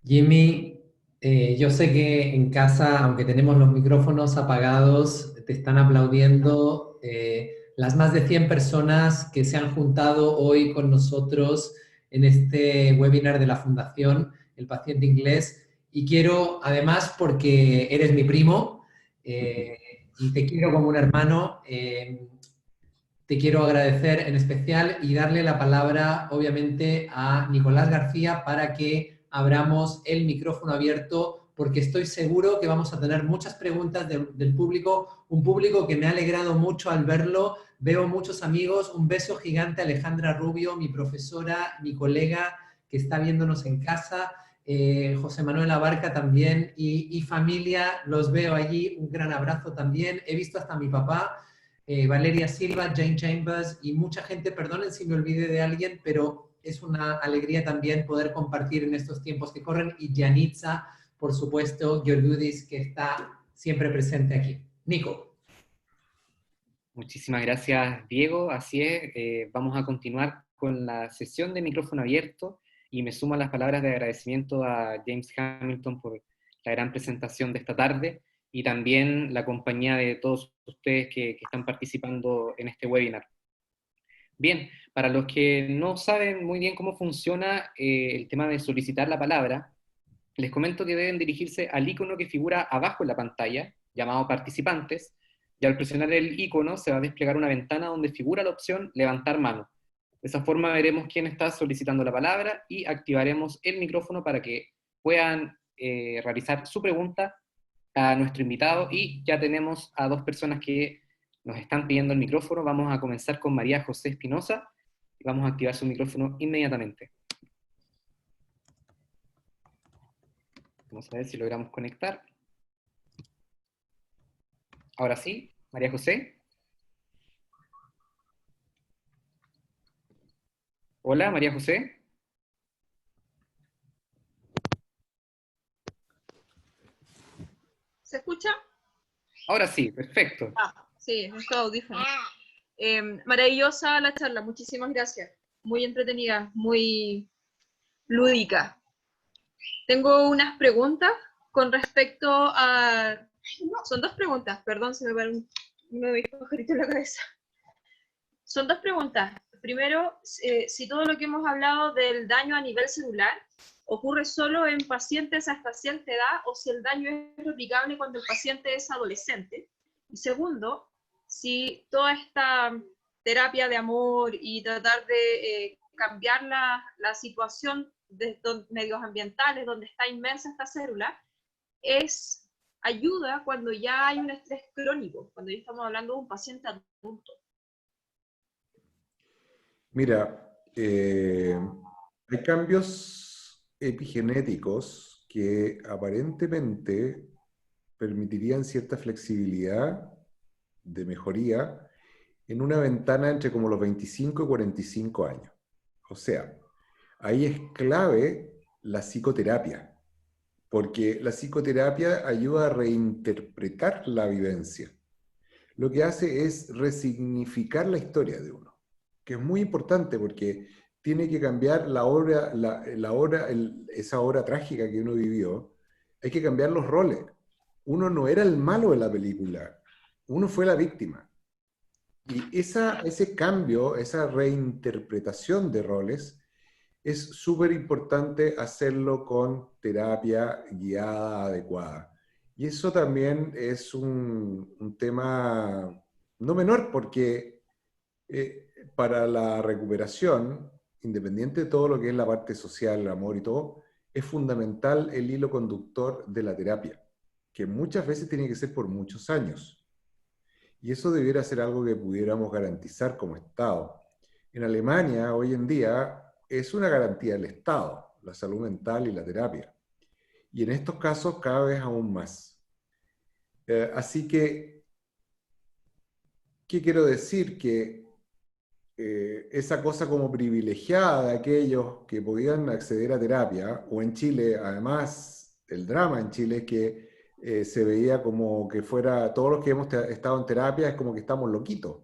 Jimmy, Yo sé que en casa, aunque tenemos los micrófonos apagados, te están aplaudiendo las más de 100 personas que se han juntado hoy con nosotros en este webinar de la Fundación El Paciente Inglés. Y quiero, además, porque eres mi primo y te quiero como un hermano, te quiero agradecer en especial y darle la palabra, obviamente, a Nicolás García para que abramos el micrófono abierto, porque estoy seguro que vamos a tener muchas preguntas del público, un público que me ha alegrado mucho al verlo. Veo muchos amigos, un beso gigante a Alejandra Rubio, mi profesora, mi colega que está viéndonos en casa, José Manuel Abarca también y familia, los veo allí, un gran abrazo también. He visto hasta a mi papá, Valeria Silva, Jane Chambers y mucha gente, perdonen si me olvidé de alguien, pero es una alegría también poder compartir en estos tiempos que corren, y Janitza, por supuesto, Georgudis, que está siempre presente aquí. Nico. Muchísimas gracias, Diego. Así es, vamos a continuar con la sesión de micrófono abierto y me sumo a las palabras de agradecimiento a James Hamilton por la gran presentación de esta tarde y también la compañía de todos ustedes que están participando en este webinar. Bien, para los que no saben muy bien cómo funciona el tema de solicitar la palabra, les comento que deben dirigirse al icono que figura abajo en la pantalla, llamado Participantes, y al presionar el icono se va a desplegar una ventana donde figura la opción Levantar mano. De esa forma veremos quién está solicitando la palabra y activaremos el micrófono para que puedan realizar su pregunta a nuestro invitado, y ya tenemos a dos personas que nos están pidiendo el micrófono. Vamos a comenzar con María José Espinosa y vamos a activar su micrófono inmediatamente. Vamos a ver si logramos conectar. Ahora sí, María José. Hola, María José. ¿Se escucha? Ahora sí, perfecto. Sí, estoy audífono. Maravillosa la charla, muchísimas gracias. Muy entretenida, muy lúdica. Tengo unas preguntas con respecto a... Son dos preguntas, perdón, se me va un pajarito en la cabeza. Son dos preguntas. Primero, si todo lo que hemos hablado del daño a nivel celular ocurre solo en pacientes hasta cierta edad o si el daño es replicable cuando el paciente es adolescente. Y segundo, si toda esta terapia de amor y tratar de cambiar la situación de medios ambientales donde está inmersa esta célula, ayuda cuando ya hay un estrés crónico, cuando ya estamos hablando de un paciente adulto. Mira, hay cambios epigenéticos que aparentemente permitirían cierta flexibilidad de mejoría en una ventana entre como los 25 y 45 años. O sea, ahí es clave la psicoterapia, porque la psicoterapia ayuda a reinterpretar la vivencia. Lo que hace es resignificar la historia de uno, que es muy importante porque tiene que cambiar esa hora trágica que uno vivió. Hay que cambiar los roles. Uno no era el malo de la película, uno fue la víctima. Y ese cambio, esa reinterpretación de roles, es súper importante hacerlo con terapia guiada adecuada. Y eso también es un tema no menor, porque para la recuperación, independiente de todo lo que es la parte social, el amor y todo, es fundamental el hilo conductor de la terapia, que muchas veces tiene que ser por muchos años. Y eso debiera ser algo que pudiéramos garantizar como Estado. En Alemania, hoy en día, es una garantía del Estado, la salud mental y la terapia. Y en estos casos cada vez aún más. Así que, ¿qué quiero decir? Que esa cosa como privilegiada de aquellos que podían acceder a terapia, o en Chile, además, el drama en Chile es que se veía como que fuera, todos los que hemos estado en terapia es como que estamos loquitos,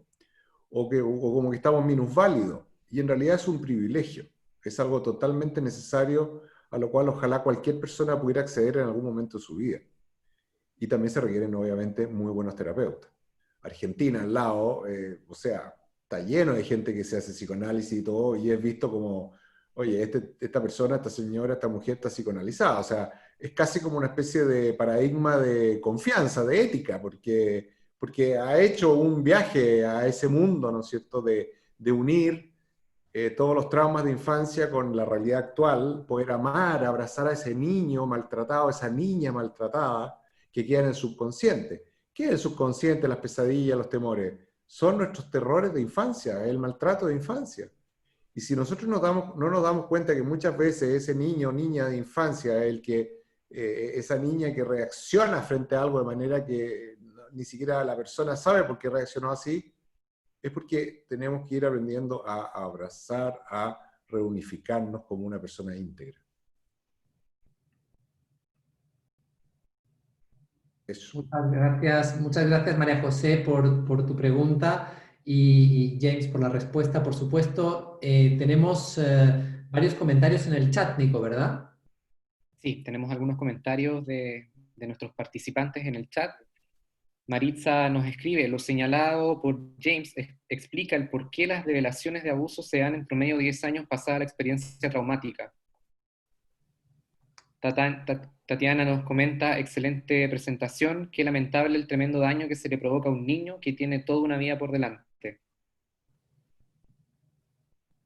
o como que estamos minusválidos, y en realidad es un privilegio, es algo totalmente necesario a lo cual ojalá cualquier persona pudiera acceder en algún momento de su vida. Y también se requieren, obviamente, muy buenos terapeutas. Argentina, al lado, o sea, está lleno de gente que se hace psicoanálisis y todo, y es visto como, oye, esta persona, esta señora, esta mujer está psicoanalizada. O sea, es casi como una especie de paradigma de confianza, de ética, porque ha hecho un viaje a ese mundo, ¿no es cierto?, de unir todos los traumas de infancia con la realidad actual, poder amar, abrazar a ese niño maltratado, a esa niña maltratada, que queda en el subconsciente. ¿Qué es el subconsciente, las pesadillas, los temores? Son nuestros terrores de infancia, el maltrato de infancia. Y si nosotros no nos damos cuenta que muchas veces ese niño o niña de infancia es esa niña que reacciona frente a algo de manera que ni siquiera la persona sabe por qué reaccionó así, es porque tenemos que ir aprendiendo a abrazar, a reunificarnos como una persona íntegra. Eso. Muchas gracias María José por tu pregunta y James por la respuesta, por supuesto. Tenemos varios comentarios en el chat, Nico, ¿verdad? Sí, tenemos algunos comentarios de nuestros participantes en el chat. Maritza nos escribe, lo señalado por James explica el por qué las revelaciones de abuso se dan en promedio 10 años pasada la experiencia traumática. Tatiana nos comenta, excelente presentación, qué lamentable el tremendo daño que se le provoca a un niño que tiene toda una vida por delante.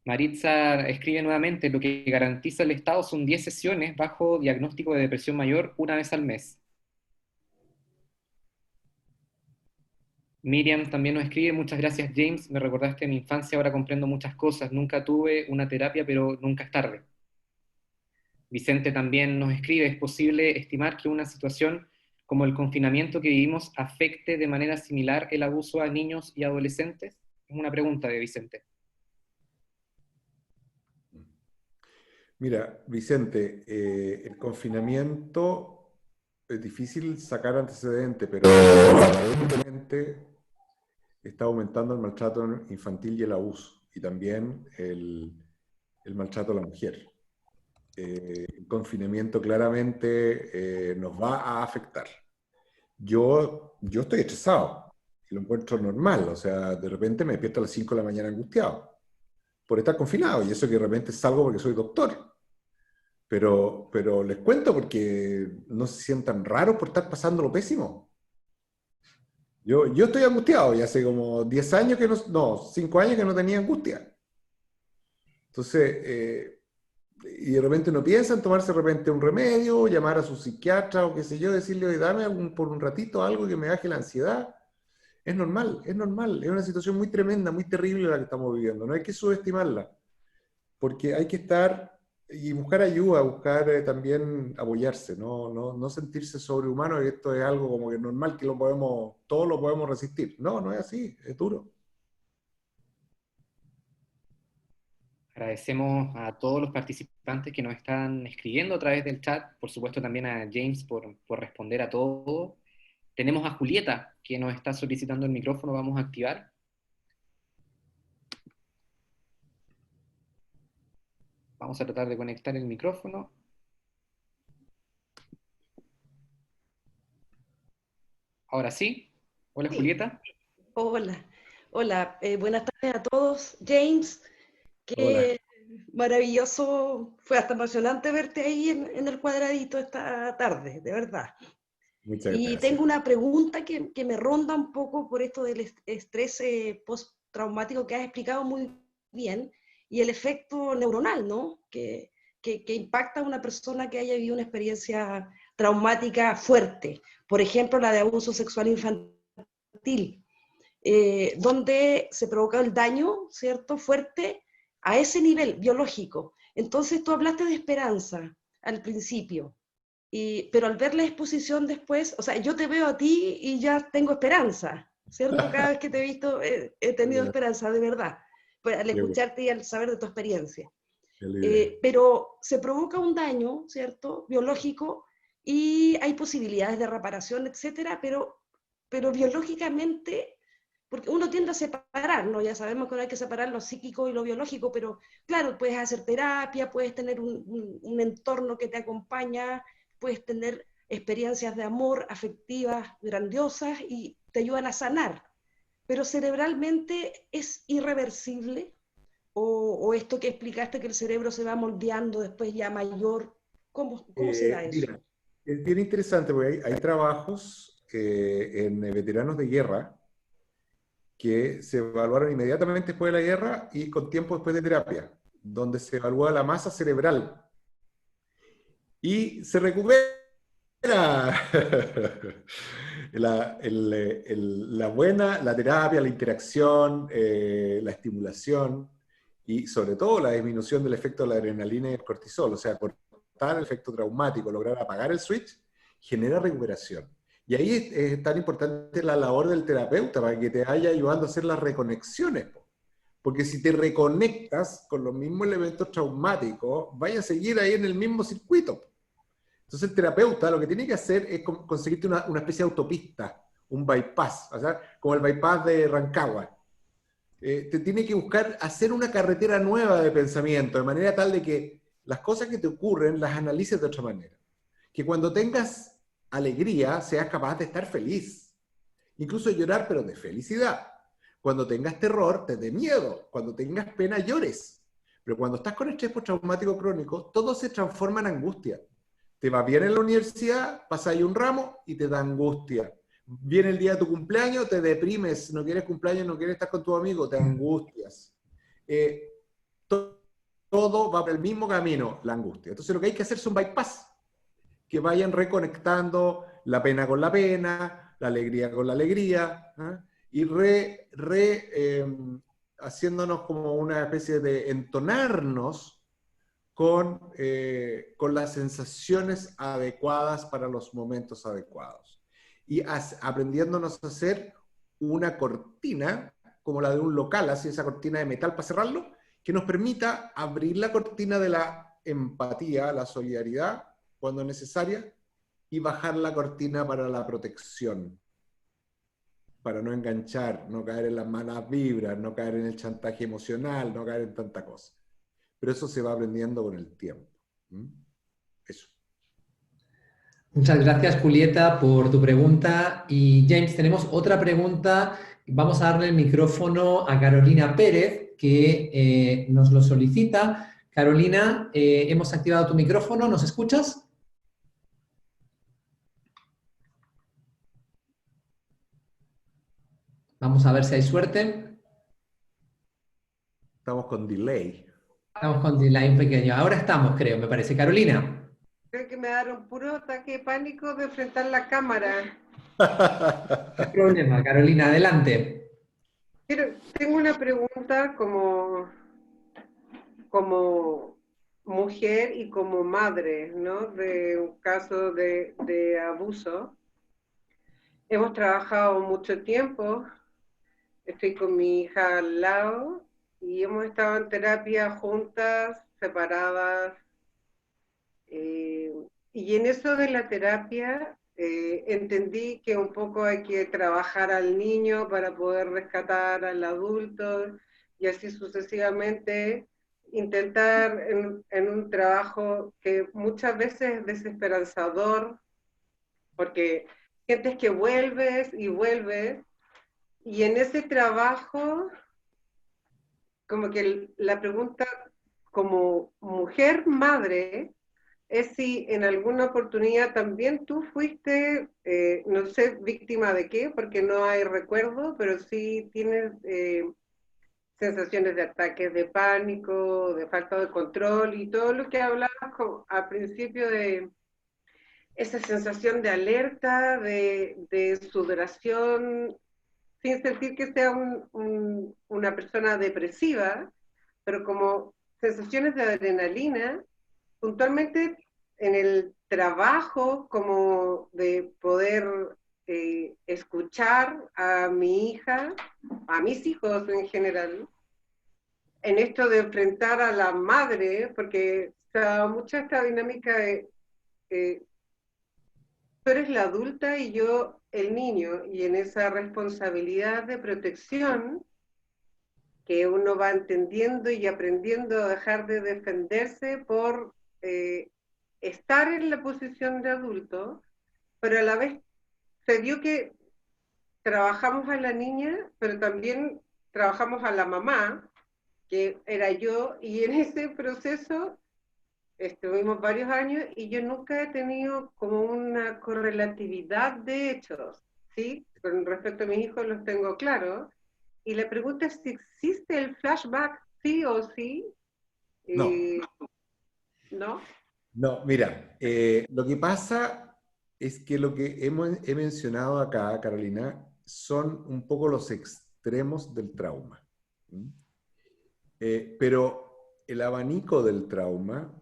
Maritza escribe nuevamente, lo que garantiza el Estado son 10 sesiones bajo diagnóstico de depresión mayor una vez al mes. Miriam también nos escribe, muchas gracias James, me recordaste mi infancia, ahora comprendo muchas cosas, nunca tuve una terapia, pero nunca es tarde. Vicente también nos escribe, ¿es posible estimar que una situación como el confinamiento que vivimos afecte de manera similar el abuso a niños y adolescentes? Es una pregunta de Vicente. Mira, Vicente, el confinamiento es difícil sacar antecedentes, pero aparentemente está aumentando el maltrato infantil y el abuso, y también el maltrato a la mujer. El confinamiento claramente nos va a afectar. Yo estoy estresado y lo encuentro normal, o sea, de repente me despierto a las 5 de la mañana angustiado por estar confinado, y eso que de repente salgo porque soy doctor. Pero les cuento porque no se sientan raros por estar pasando lo pésimo. Yo estoy angustiado y hace como 10 años que no, 5 años que no tenía angustia. Entonces, y de repente uno piensa en tomarse de repente un remedio, llamar a su psiquiatra o qué sé yo, decirle, oye, dame por un ratito algo que me baje la ansiedad. Es normal, es normal. Es una situación muy tremenda, muy terrible la que estamos viviendo. No hay que subestimarla, porque hay que estar y buscar ayuda, buscar también apoyarse, no sentirse sobrehumano, y esto es algo como que normal, que todos lo podemos resistir. No es así, es duro. Agradecemos a todos los participantes que nos están escribiendo a través del chat, por supuesto también a James por responder a todo. Tenemos a Julieta, que nos está solicitando el micrófono, vamos a activar. Vamos a tratar de conectar el micrófono. Ahora sí. Hola, sí. Julieta. Hola. Buenas tardes a todos. James, qué maravilloso, fue hasta emocionante verte ahí en el cuadradito esta tarde, de verdad. Muchas gracias. Y tengo una pregunta que me ronda un poco por esto del estrés postraumático que has explicado muy bien, y el efecto neuronal, ¿no? Que impacta a una persona que haya vivido una experiencia traumática fuerte. Por ejemplo, la de abuso sexual infantil, donde se provoca el daño, ¿cierto?, fuerte a ese nivel biológico. Entonces tú hablaste de esperanza al principio, pero al ver la exposición después, o sea, yo te veo a ti y ya tengo esperanza, ¿cierto? Cada vez que te he visto he tenido esperanza, de verdad, al escucharte y al saber de tu experiencia. Pero se provoca un daño, ¿cierto?, biológico, y hay posibilidades de reparación, etcétera, pero biológicamente porque uno tiende a separar, ¿no? Ya sabemos que no hay que separar lo psíquico y lo biológico, pero claro, puedes hacer terapia, puedes tener un entorno que te acompaña, puedes tener experiencias de amor afectivas grandiosas y te ayudan a sanar. Pero cerebralmente es irreversible, o esto que explicaste que el cerebro se va moldeando después ya mayor, ¿cómo se da eso? Mira, es bien interesante porque hay trabajos en veteranos de guerra que se evaluaron inmediatamente después de la guerra y con tiempo después de terapia, donde se evalúa la masa cerebral y se recupera la terapia, la interacción, la estimulación y sobre todo la disminución del efecto de la adrenalina y el cortisol, o sea, cortar el efecto traumático, lograr apagar el switch, genera recuperación. Y ahí es tan importante la labor del terapeuta para que te vaya ayudando a hacer las reconexiones. Porque si te reconectas con los mismos elementos traumáticos, vaya a seguir ahí en el mismo circuito. Entonces el terapeuta lo que tiene que hacer es conseguirte una especie de autopista, un bypass, o sea, como el bypass de Rancagua. Te tiene que buscar hacer una carretera nueva de pensamiento, de manera tal de que las cosas que te ocurren las analices de otra manera. Que cuando tengas alegría seas capaz de estar feliz. Incluso llorar, pero de felicidad. Cuando tengas terror, te dé miedo. Cuando tengas pena, llores. Pero cuando estás con estrés postraumático crónico, todo se transforma en angustia. Te va bien en la universidad, pasas ahí un ramo y te da angustia. Viene el día de tu cumpleaños, te deprimes, no quieres cumpleaños, no quieres estar con tu amigo, te angustias. Todo va por el mismo camino, la angustia. Entonces lo que hay que hacer es un bypass, que vayan reconectando la pena con la pena, la alegría con la alegría, ¿eh? Y haciéndonos como una especie de entonarnos con las sensaciones adecuadas para los momentos adecuados. Y aprendiéndonos a hacer una cortina, como la de un local, así esa cortina de metal para cerrarlo, que nos permita abrir la cortina de la empatía, la solidaridad, cuando es necesaria, y bajar la cortina para la protección, para no enganchar, no caer en las malas vibras, no caer en el chantaje emocional, no caer en tanta cosa. Pero eso se va aprendiendo con el tiempo. Eso. Muchas gracias, Julieta, por tu pregunta. Y James, tenemos otra pregunta. Vamos a darle el micrófono a Carolina Pérez, que nos lo solicita. Carolina, hemos activado tu micrófono. ¿Nos escuchas? Vamos a ver si hay suerte. Estamos con delay. Estamos con delay pequeño. Ahora estamos, creo, me parece. Carolina. Creo que me daron puro ataque de pánico de enfrentar la cámara. No hay problema, Carolina, adelante. Tengo una pregunta como mujer y como madre, ¿no? De un caso de abuso. Hemos trabajado mucho tiempo, estoy con mi hija al lado y hemos estado en terapia juntas, separadas. Y en eso de la terapia entendí que un poco hay que trabajar al niño para poder rescatar al adulto y así sucesivamente intentar en un trabajo que muchas veces es desesperanzador porque sientes que vuelves y vuelves y en ese trabajo como que la pregunta como mujer madre es si en alguna oportunidad también tú fuiste, no sé, víctima de qué, porque no hay recuerdo, pero sí tienes sensaciones de ataques de pánico, de falta de control y todo lo que hablabas al principio de esa sensación de alerta, de sudoración, sin sentir que sea una persona depresiva, pero como sensaciones de adrenalina, puntualmente en el trabajo, como de poder escuchar a mi hija, a mis hijos en general, en esto de enfrentar a la madre, porque mucha esta dinámica de soy tú eres la adulta y yo el niño, y en esa responsabilidad de protección que uno va entendiendo y aprendiendo a dejar de defenderse por estar en la posición de adulto, pero a la vez se dio que trabajamos a la niña, pero también trabajamos a la mamá, que era yo, y en ese proceso estuvimos varios años y yo nunca he tenido como una correlatividad de hechos, ¿sí? Con respecto a mis hijos los tengo claros. Y la pregunta es si existe el flashback sí o sí. No. ¿No? No, mira, lo que pasa es que lo que he mencionado acá, Carolina, son un poco los extremos del trauma. Pero el abanico del trauma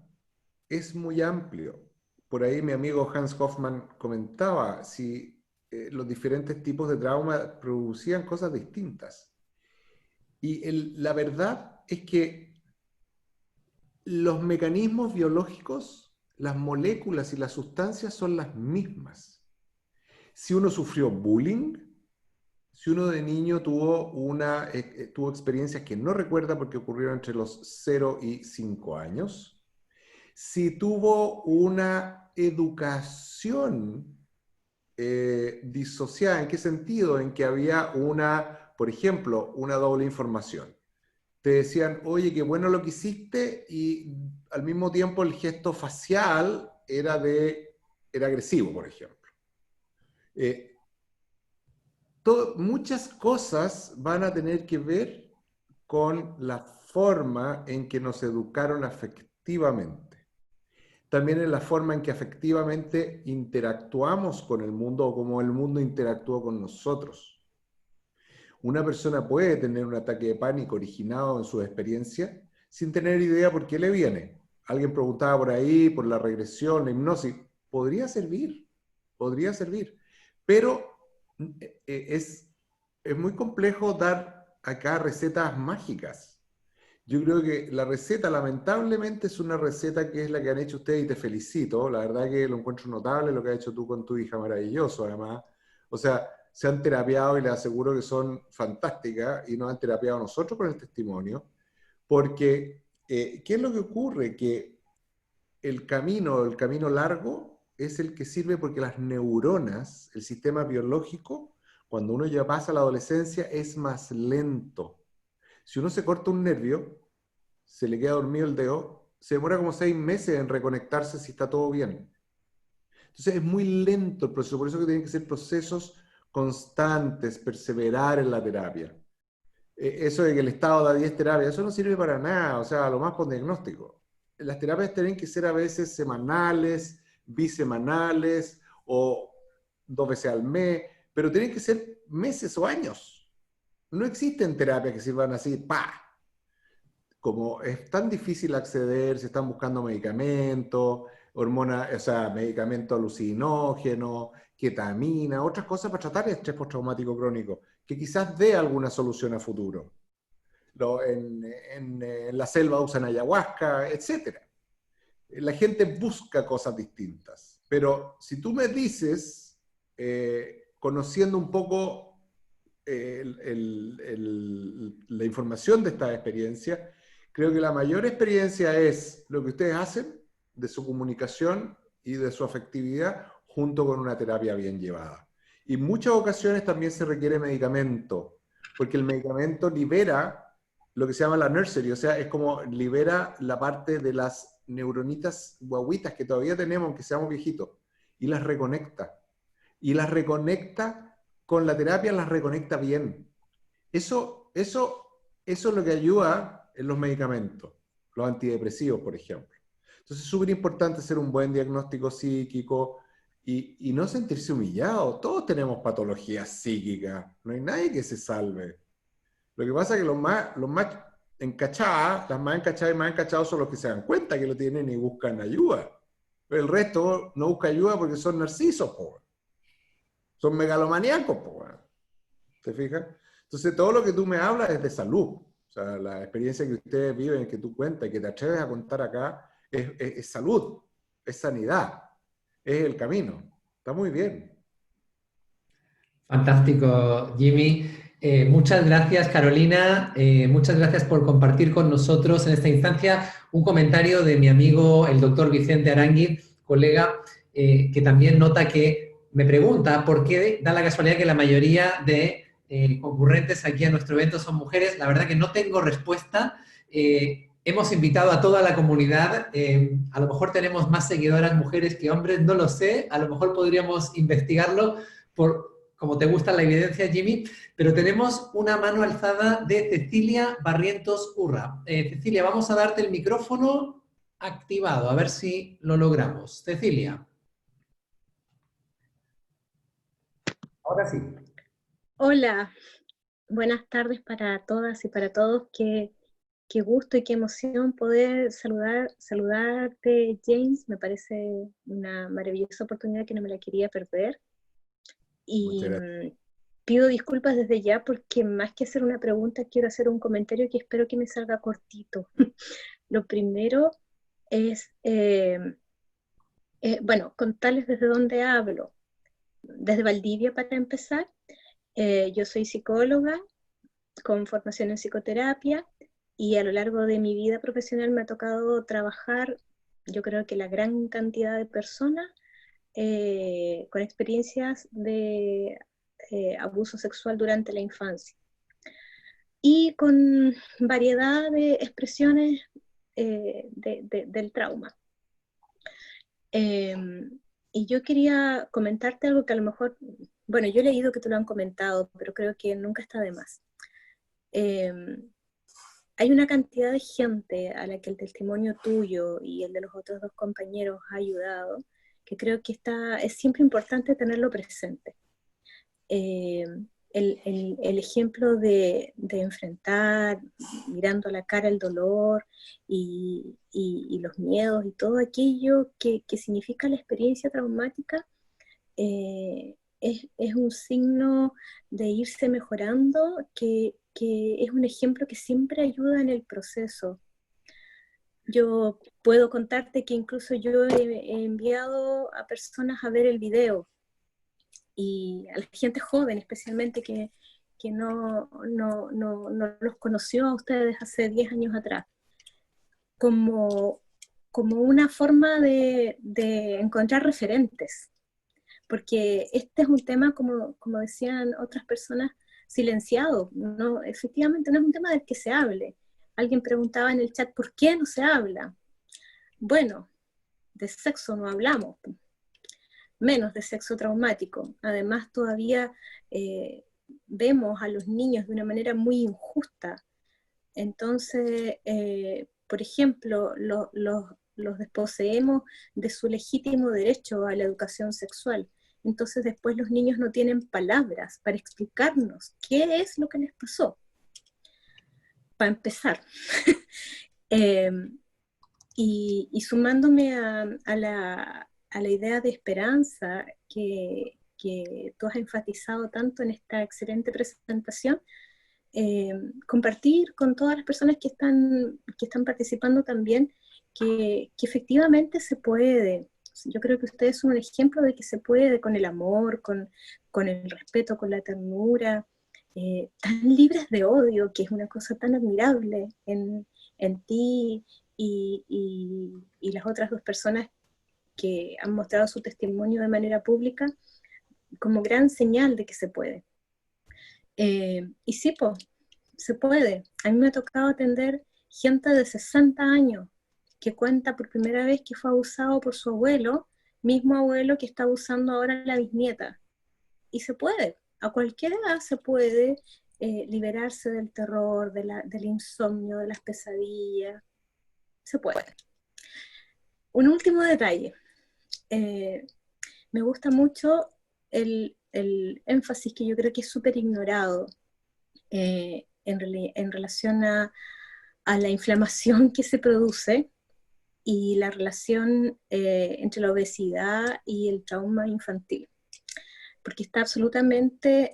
es muy amplio. Por ahí mi amigo Hans Hoffman comentaba si los diferentes tipos de trauma producían cosas distintas. Y la verdad es que los mecanismos biológicos, las moléculas y las sustancias son las mismas. Si uno sufrió bullying, si uno de niño tuvo experiencias que no recuerda porque ocurrieron entre los 0 y 5 años, si tuvo una educación disociada, ¿en qué sentido? En que había por ejemplo, una doble información. Te decían, oye, qué bueno lo que hiciste, y al mismo tiempo el gesto facial era agresivo, por ejemplo. Muchas cosas van a tener que ver con la forma en que nos educaron afectivamente. También en la forma en que afectivamente interactuamos con el mundo o como el mundo interactuó con nosotros. Una persona puede tener un ataque de pánico originado en su experiencia sin tener idea por qué le viene. Alguien preguntaba por ahí, por la regresión, la hipnosis. Podría servir, pero es muy complejo dar acá recetas mágicas. Yo creo que la receta, lamentablemente, es una receta que es la que han hecho ustedes, y te felicito. La verdad que lo encuentro notable lo que has hecho tú con tu hija, maravilloso, además. O sea, se han terapiado y les aseguro que son fantásticas, y nos han terapiado nosotros con el testimonio, porque ¿qué es lo que ocurre? Que el camino largo es el que sirve porque las neuronas, el sistema biológico, cuando uno ya pasa a la adolescencia, es más lento. Si uno se corta un nervio, se le queda dormido el dedo, se demora como 6 meses en reconectarse si está todo bien. Entonces es muy lento el proceso, por eso que tienen que ser procesos constantes, perseverar en la terapia. Eso de que el Estado da 10 terapias, eso no sirve para nada, o sea, lo más con diagnóstico. Las terapias tienen que ser a veces semanales, bisemanales o 2 veces al mes, pero tienen que ser meses o años. No existen terapias que sirvan así, ¡pa! Como es tan difícil acceder, se están buscando medicamentos, hormonas, o sea, medicamentos alucinógenos, ketamina, otras cosas para tratar el estrés postraumático crónico, que quizás dé alguna solución a futuro. En la selva usan ayahuasca, etc. La gente busca cosas distintas, pero si tú me dices, conociendo un poco la información de esta experiencia, creo que la mayor experiencia es lo que ustedes hacen, de su comunicación y de su afectividad, junto con una terapia bien llevada. Y en muchas ocasiones también se requiere medicamento, porque el medicamento libera lo que se llama la nursery, o sea, es como libera la parte de las neuronitas guaguitas que todavía tenemos, aunque seamos viejitos, y las reconecta. Y las reconecta con la terapia, las reconecta bien. Eso es lo que ayuda en los medicamentos, los antidepresivos, por ejemplo. Entonces es súper importante hacer un buen diagnóstico psíquico y no sentirse humillado. Todos tenemos patologías psíquicas, no hay nadie que se salve. Lo que pasa es que los más encachadas, las más encachadas y más encachados son los que se dan cuenta que lo tienen y buscan ayuda. Pero el resto no busca ayuda porque son narcisos, po. Son megalomaníacos, po. ¿Te fijas? Entonces todo lo que tú me hablas es de salud. O sea, la experiencia que ustedes viven, que tú cuentas y que te atreves a contar acá, es salud, es sanidad, es el camino. Está muy bien. Fantástico, Jimmy. Muchas gracias, Carolina. Muchas gracias por compartir con nosotros en esta instancia un comentario de mi amigo, el doctor Vicente Arangui, colega, que también nota que me pregunta por qué da la casualidad que la mayoría de concurrentes aquí a nuestro evento son mujeres. La verdad que no tengo respuesta. Hemos invitado a toda la comunidad. A lo mejor tenemos más seguidoras mujeres que hombres, no lo sé. A lo mejor podríamos investigarlo como te gusta la evidencia, Jimmy, pero tenemos una mano alzada de Cecilia Barrientos Urra. Cecilia, vamos a darte el micrófono activado, a ver si lo logramos. Cecilia. Ahora sí. Hola, buenas tardes para todas y para todos. Qué gusto y qué emoción poder saludarte, James. Me parece una maravillosa oportunidad que no me la quería perder. Y pido disculpas desde ya porque más que hacer una pregunta, quiero hacer un comentario que espero que me salga cortito. Lo primero es, bueno, contarles desde dónde hablo. Desde Valdivia, para empezar. Yo soy psicóloga con formación en psicoterapia y a lo largo de mi vida profesional me ha tocado trabajar, yo creo que la gran cantidad de personas con experiencias de abuso sexual durante la infancia y con variedad de expresiones del trauma. Y yo quería comentarte algo que a lo mejor, bueno, yo he leído que te lo han comentado, pero creo que nunca está de más. Hay una cantidad de gente a la que el testimonio tuyo y el de los otros dos compañeros ha ayudado, que creo que es siempre importante tenerlo presente. El ejemplo de enfrentar, mirando a la cara el dolor y los miedos y todo aquello que significa la experiencia traumática, es un signo de irse mejorando, que es un ejemplo que siempre ayuda en el proceso. Yo puedo contarte que incluso yo he enviado a personas a ver el video, y a la gente joven especialmente que no los conoció a ustedes hace 10 años atrás, como una forma de encontrar referentes, porque este es un tema, como decían otras personas, silenciado, no, efectivamente no es un tema del que se hable. Alguien preguntaba en el chat, ¿por qué no se habla? Bueno, de sexo no hablamos, menos de sexo traumático. Además, todavía vemos a los niños de una manera muy injusta. Entonces, por ejemplo, los desposeemos de su legítimo derecho a la educación sexual. Entonces después los niños no tienen palabras para explicarnos qué es lo que les pasó. Para empezar. Y sumándome a la idea de esperanza que tú has enfatizado tanto en esta excelente presentación, compartir con todas las personas que están participando también que efectivamente se puede. Yo creo que ustedes son un ejemplo de que se puede, con el amor, con el respeto, con la ternura, tan libres de odio, que es una cosa tan admirable en ti y las otras dos personas que han mostrado su testimonio de manera pública, como gran señal de que se puede. Y sí, pues, se puede. A mí me ha tocado atender gente de 60 años que cuenta por primera vez que fue abusado por su abuelo, mismo abuelo que está abusando ahora a la bisnieta. Y se puede, a cualquier edad se puede liberarse del terror, del insomnio, de las pesadillas. Se puede. Un último detalle. Me gusta mucho el énfasis que yo creo que es súper ignorado en relación a la inflamación que se produce y la relación entre la obesidad y el trauma infantil, porque está absolutamente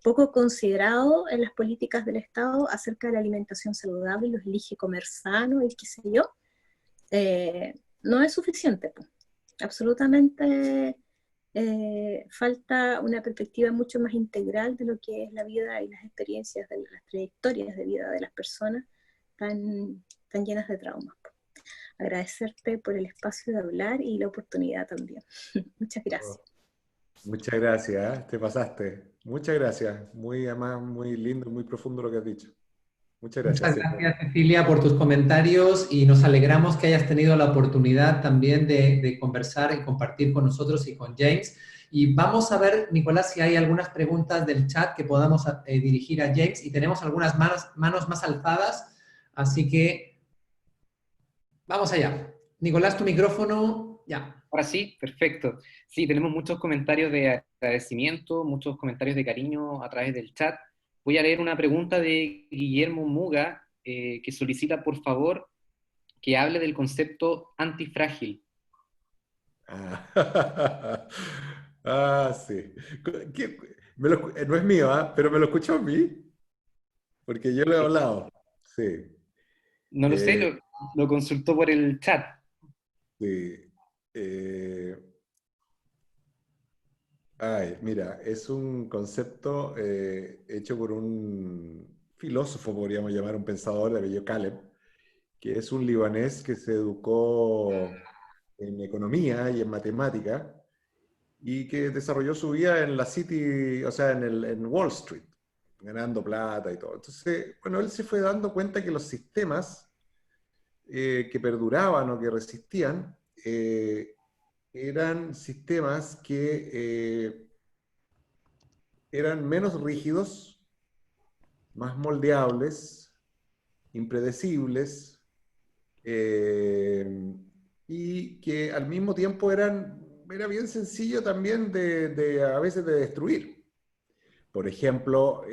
poco considerado en las políticas del Estado acerca de la alimentación saludable, los elige comer sano y qué sé yo. No es suficiente, pues. Absolutamente falta una perspectiva mucho más integral de lo que es la vida y las experiencias, de las trayectorias de vida de las personas tan llenas de traumas. Agradecerte por el espacio de hablar y la oportunidad también. Muchas gracias. Muchas gracias, ¿eh? Te pasaste. Muchas gracias. Muy, además, muy lindo, muy profundo lo que has dicho. Muchas gracias. Muchas gracias, Cecilia, por tus comentarios y nos alegramos que hayas tenido la oportunidad también de conversar y compartir con nosotros y con James. Y vamos a ver, Nicolás, si hay algunas preguntas del chat que podamos dirigir a James, y tenemos algunas manos más alzadas, así que vamos allá. Nicolás, tu micrófono, ya. Ahora sí, perfecto. Sí, tenemos muchos comentarios de agradecimiento, muchos comentarios de cariño a través del chat. Voy a leer una pregunta de Guillermo Muga, que solicita, por favor, que hable del concepto antifrágil. Sí. No es mío, pero me lo escuchó a mí, porque yo lo he hablado. Sí. No lo sé, lo consultó por el chat. Sí. Mira, es un concepto hecho por un filósofo, podríamos llamar, un pensador de apellido Caleb, que es un libanés que se educó en economía y en matemática y que desarrolló su vida en la City, o sea, en Wall Street, ganando plata y todo. Entonces, bueno, él se fue dando cuenta que los sistemas que perduraban o que resistían eran sistemas que eran menos rígidos, más moldeables, impredecibles, y que al mismo tiempo era bien sencillo también a veces de destruir. Por ejemplo,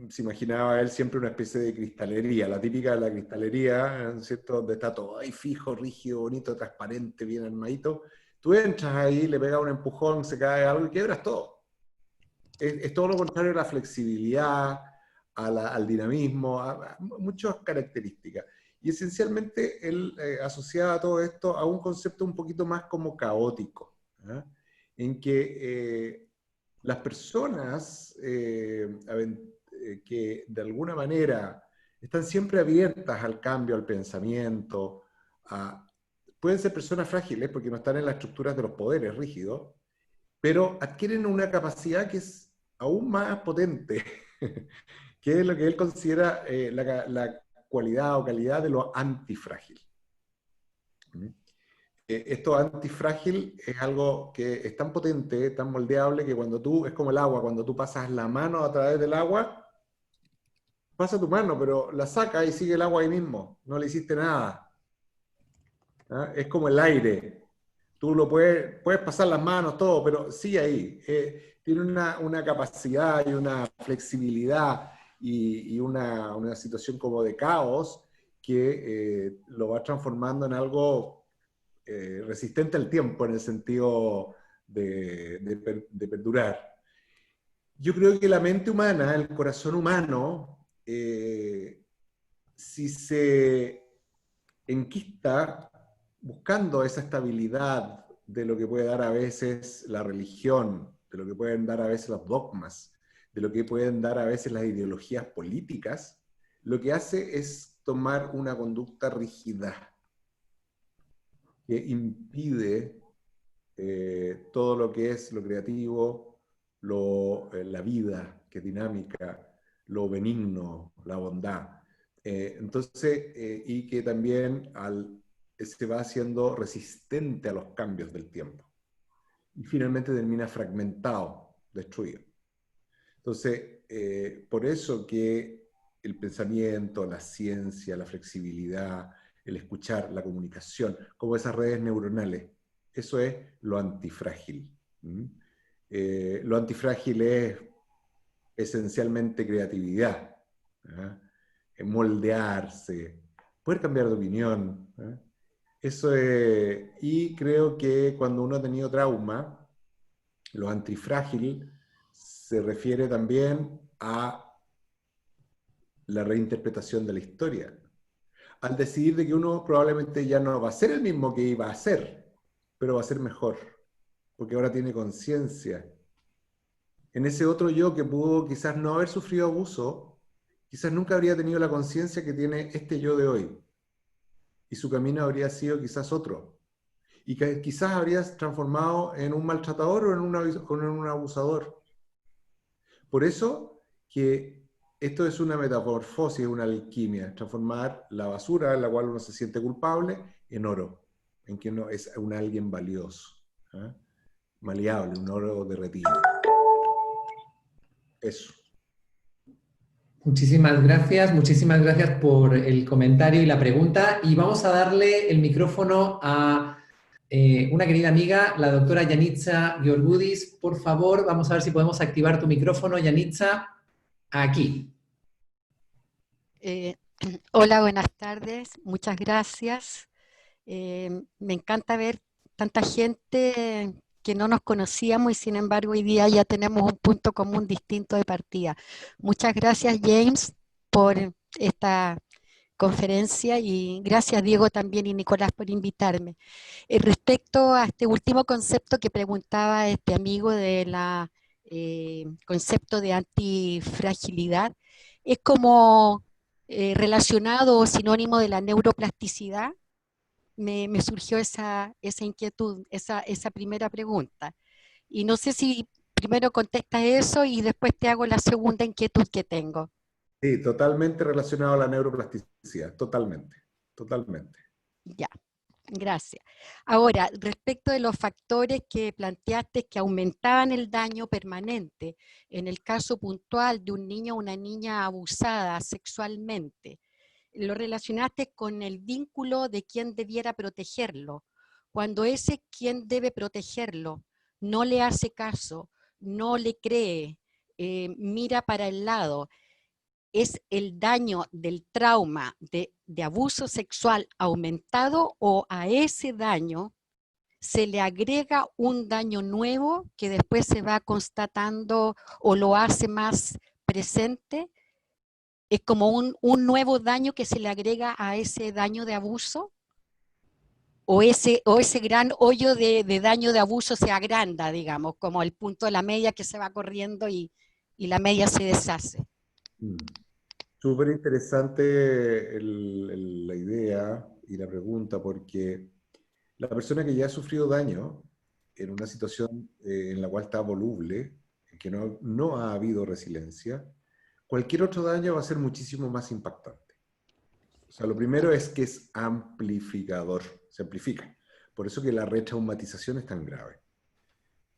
se imaginaba él siempre una especie de cristalería, la típica de la cristalería, ¿no es cierto?, donde está todo ahí fijo, rígido, bonito, transparente, bien armadito. Tú entras ahí, le pegas un empujón, se cae algo y quiebras todo. Es todo lo contrario a la flexibilidad, al dinamismo, a muchas características. Y esencialmente él asociaba todo esto a un concepto un poquito más como caótico, ¿eh? En que las personas que de alguna manera están siempre abiertas al cambio, al pensamiento, pueden ser personas frágiles porque no están en las estructuras de los poderes rígidos, pero adquieren una capacidad que es aún más potente, que es lo que él considera la cualidad o calidad de lo antifrágil. Esto antifrágil es algo que es tan potente, tan moldeable, que cuando tú, es como el agua, cuando tú pasas la mano a través del agua, pasa tu mano, pero la sacas y sigue el agua ahí mismo, no le hiciste nada. ¿Ah? Es como el aire. Tú lo puedes pasar las manos, todo, pero sigue ahí. Tiene una capacidad y una flexibilidad y una situación como de caos que lo va transformando en algo resistente al tiempo, en el sentido de perdurar. Yo creo que la mente humana, el corazón humano, si se enquista buscando esa estabilidad de lo que puede dar a veces la religión, de lo que pueden dar a veces los dogmas, de lo que pueden dar a veces las ideologías políticas, lo que hace es tomar una conducta rígida que impide todo lo que es lo creativo, la vida, que es dinámica, lo benigno, la bondad. Entonces, y que también se va haciendo resistente a los cambios del tiempo. Y finalmente termina fragmentado, destruido. Entonces, por eso que el pensamiento, la ciencia, la flexibilidad, el escuchar, la comunicación, como esas redes neuronales, eso es lo antifrágil. Lo antifrágil es esencialmente creatividad, moldearse, poder cambiar de opinión. Eso es, y creo que cuando uno ha tenido trauma, lo antifrágil se refiere también a la reinterpretación de la historia. Al decidir de que uno probablemente ya no va a ser el mismo que iba a ser, pero va a ser mejor, porque ahora tiene conciencia. En ese otro yo que pudo quizás no haber sufrido abuso, quizás nunca habría tenido la conciencia que tiene este yo de hoy. Y su camino habría sido quizás otro. Y que quizás habrías transformado en un maltratador o en un abusador. Por eso que esto es una metamorfosis, una alquimia, transformar la basura en la cual uno se siente culpable en oro, en que uno es un alguien valioso, ¿eh? Maleable, un oro derretido. Eso. Muchísimas gracias por el comentario y la pregunta. Y vamos a darle el micrófono a una querida amiga, la doctora Yanitza Georgudis. Por favor, vamos a ver si podemos activar tu micrófono, Yanitza, aquí. Hola, buenas tardes. Muchas gracias. Me encanta ver tanta gente que no nos conocíamos y sin embargo hoy día ya tenemos un punto común distinto de partida. Muchas gracias, James, por esta conferencia y gracias, Diego, también y Nicolás por invitarme. Respecto a este último concepto que preguntaba este amigo de la concepto de antifragilidad, es como relacionado o sinónimo de la neuroplasticidad. Me surgió esa inquietud, esa primera pregunta. Y no sé si primero contestas eso y después te hago la segunda inquietud que tengo. Sí, totalmente relacionado a la neuroplasticidad, totalmente, totalmente. Ya, gracias. Ahora, respecto de los factores que planteaste que aumentaban el daño permanente, en el caso puntual de un niño o una niña abusada sexualmente, lo relacionaste con el vínculo de quien debiera protegerlo. Cuando ese quien debe protegerlo no le hace caso, no le cree, mira para el lado, ¿es el daño del trauma de abuso sexual aumentado o a ese daño se le agrega un daño nuevo que después se va constatando o lo hace más presente? ¿Es como un nuevo daño que se le agrega a ese daño de abuso? ¿O ese gran hoyo de daño de abuso se agranda, digamos, como el punto de la media que se va corriendo y la media se deshace? Súper interesante la idea y la pregunta, porque la persona que ya ha sufrido daño en una situación en la cual está voluble, en que no ha habido resiliencia, cualquier otro daño va a ser muchísimo más impactante. O sea, lo primero es que es amplificador, se amplifica. Por eso que la retraumatización es tan grave.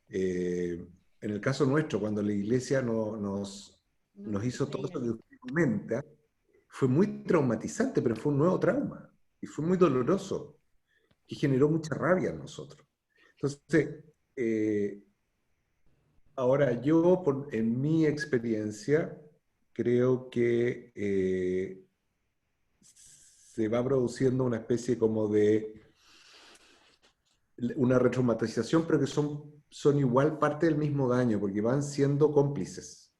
En el caso nuestro, cuando la iglesia nos hizo todo eso que usted comenta, fue muy traumatizante, pero fue un nuevo trauma. Y fue muy doloroso, que generó mucha rabia en nosotros. Entonces, ahora yo, en mi experiencia, creo que se va produciendo una especie como de una retraumatización, pero que son igual parte del mismo daño, porque van siendo cómplices.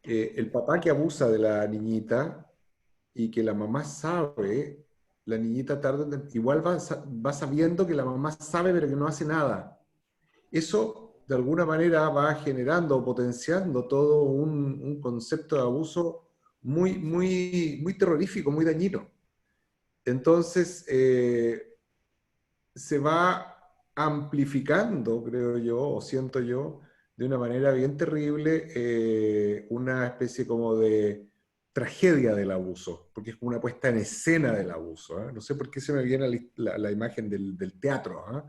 El papá que abusa de la niñita y que la mamá sabe, la niñita igual va sabiendo que la mamá sabe pero que no hace nada. Eso de alguna manera va generando o potenciando todo un concepto de abuso muy, muy, muy terrorífico, muy dañino. Entonces, se va amplificando, creo yo, o siento yo, de una manera bien terrible, una especie como de tragedia del abuso, porque es como una puesta en escena del abuso. ¿Eh? No sé por qué se me viene la imagen del teatro, ¿eh?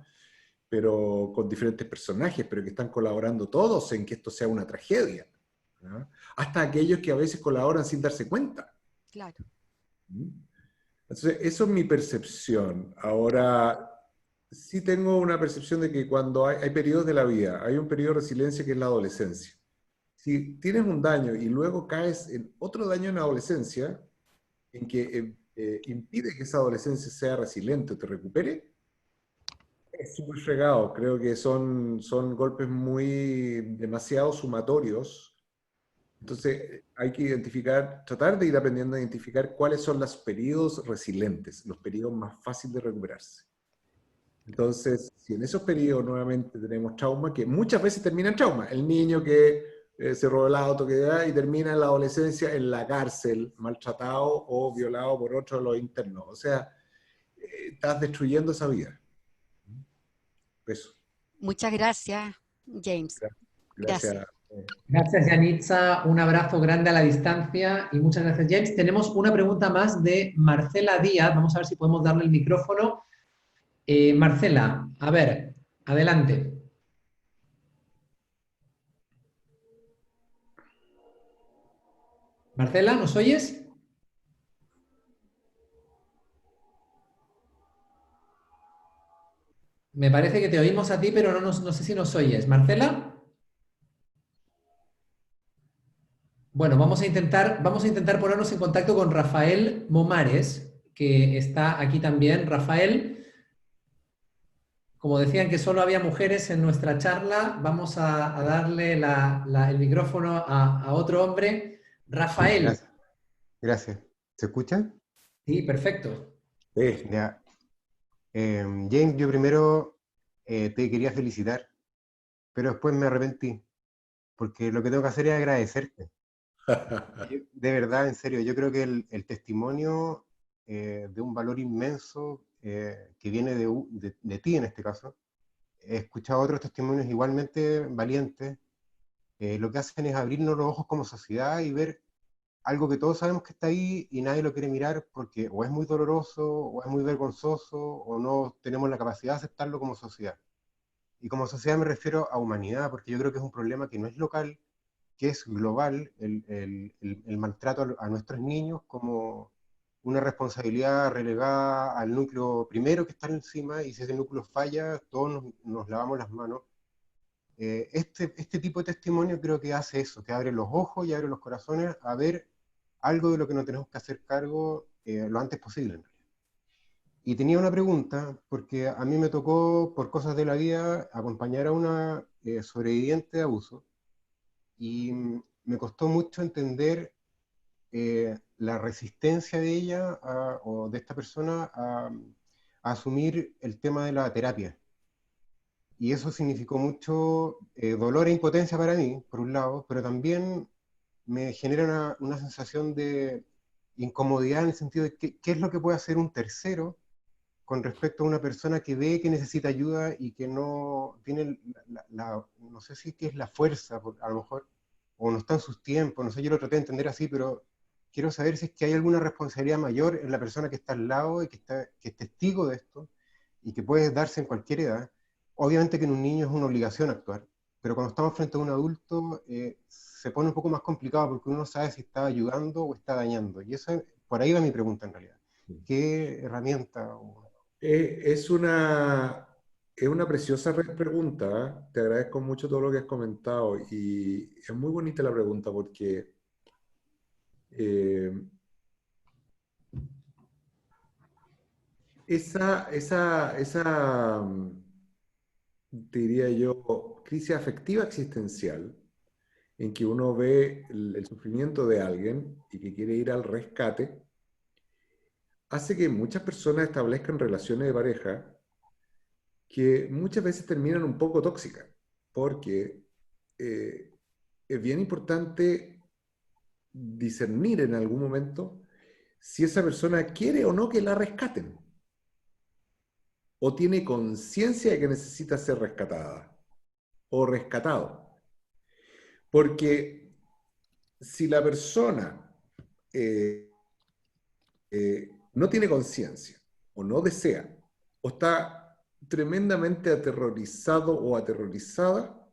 Pero con diferentes personajes, pero que están colaborando todos en que esto sea una tragedia. ¿Eh? Hasta aquellos que a veces colaboran sin darse cuenta. Claro. Entonces, eso es mi percepción. Ahora, sí tengo una percepción de que cuando hay periodos de la vida, hay un periodo de resiliencia que es la adolescencia. Si tienes un daño y luego caes en otro daño en la adolescencia, en que impide que esa adolescencia sea resiliente o te recupere, es súper fregado. Creo que son golpes demasiado sumatorios. Entonces hay que tratar de ir aprendiendo a identificar cuáles son los periodos resilientes, los periodos más fáciles de recuperarse. Entonces, si en esos periodos nuevamente tenemos trauma, que muchas veces termina en trauma, el niño que se robó el auto y termina en la adolescencia en la cárcel, maltratado o violado por otro de los internos. O sea, estás destruyendo esa vida. Eso. Muchas gracias, James. Gracias. Gracias. Gracias, Yanitza. Un abrazo grande a la distancia y muchas gracias, James. Tenemos una pregunta más de Marcela Díaz. Vamos a ver si podemos darle el micrófono. Marcela, a ver, adelante. Marcela, ¿nos oyes? Me parece que te oímos a ti, pero no sé si nos oyes. ¿Marcela? Bueno, vamos a intentar ponernos en contacto con Rafael Momares, que está aquí también. Rafael, como decían que solo había mujeres en nuestra charla, vamos a darle el micrófono a otro hombre. Rafael. Gracias. Gracias. ¿Se escucha? Sí, perfecto. Sí. Ya. James, yo primero te quería felicitar, pero después me arrepentí, porque lo que tengo que hacer es agradecerte. De verdad, en serio, yo creo que el testimonio de un valor inmenso que viene de ti en este caso. He escuchado otros testimonios igualmente valientes. Lo que hacen es abrirnos los ojos como sociedad y ver algo que todos sabemos que está ahí y nadie lo quiere mirar porque o es muy doloroso, o es muy vergonzoso, o no tenemos la capacidad de aceptarlo como sociedad. Y como sociedad me refiero a humanidad, porque yo creo que es un problema que no es local, que es global, el maltrato a nuestros niños como una responsabilidad relegada al núcleo primero que está encima, y si ese núcleo falla, todos nos lavamos las manos. Este tipo de testimonio creo que hace eso, que abre los ojos y abre los corazones a ver algo de lo que nos tenemos que hacer cargo lo antes posible, en realidad. Y tenía una pregunta, porque a mí me tocó, por cosas de la vida, acompañar a una sobreviviente de abuso, y me costó mucho entender la resistencia de ella o de esta persona a asumir el tema de la terapia. Y eso significó mucho dolor e impotencia para mí, por un lado, pero también me genera una sensación de incomodidad en el sentido de qué es lo que puede hacer un tercero con respecto a una persona que ve que necesita ayuda y que no tiene no sé si es la fuerza, a lo mejor, o no está en sus tiempos, no sé, yo lo traté de entender así, pero quiero saber si es que hay alguna responsabilidad mayor en la persona que está al lado y que es testigo de esto y que puede darse en cualquier edad. Obviamente que en un niño es una obligación actuar, pero cuando estamos frente a un adulto se pone un poco más complicado porque uno no sabe si está ayudando o está dañando. Y eso, por ahí va mi pregunta en realidad. ¿Qué herramienta? Es una preciosa pregunta. Te agradezco mucho todo lo que has comentado y es muy bonita la pregunta porque te diría yo, crisis afectiva existencial, en que uno ve el sufrimiento de alguien y que quiere ir al rescate, hace que muchas personas establezcan relaciones de pareja que muchas veces terminan un poco tóxicas, porque es bien importante discernir en algún momento si esa persona quiere o no que la rescaten, o tiene conciencia de que necesita ser rescatada, o rescatado. Porque si la persona no tiene conciencia, o no desea, o está tremendamente aterrorizado o aterrorizada,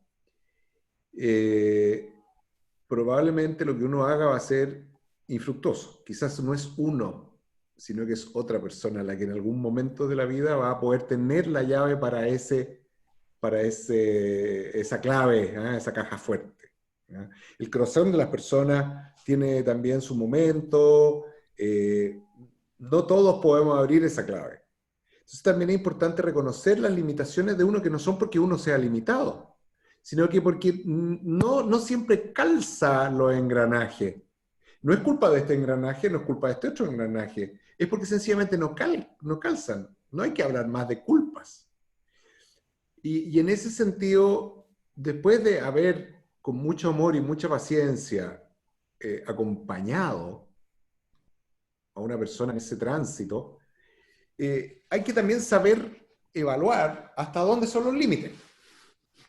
probablemente lo que uno haga va a ser infructuoso. Quizás no es uno, sino que es otra persona la que en algún momento de la vida va a poder tener la llave para esa clave, esa caja fuerte. El corazón de las personas tiene también su momento. No todos podemos abrir esa clave. Entonces también es importante reconocer las limitaciones de uno, que no son porque uno sea limitado, sino que porque no siempre calza los engranajes. No es culpa de este engranaje, no es culpa de este otro engranaje, es porque sencillamente no calzan. No hay que hablar más de culpas, Y en ese sentido, después de haber con mucho amor y mucha paciencia acompañado a una persona en ese tránsito, hay que también saber evaluar hasta dónde son los límites,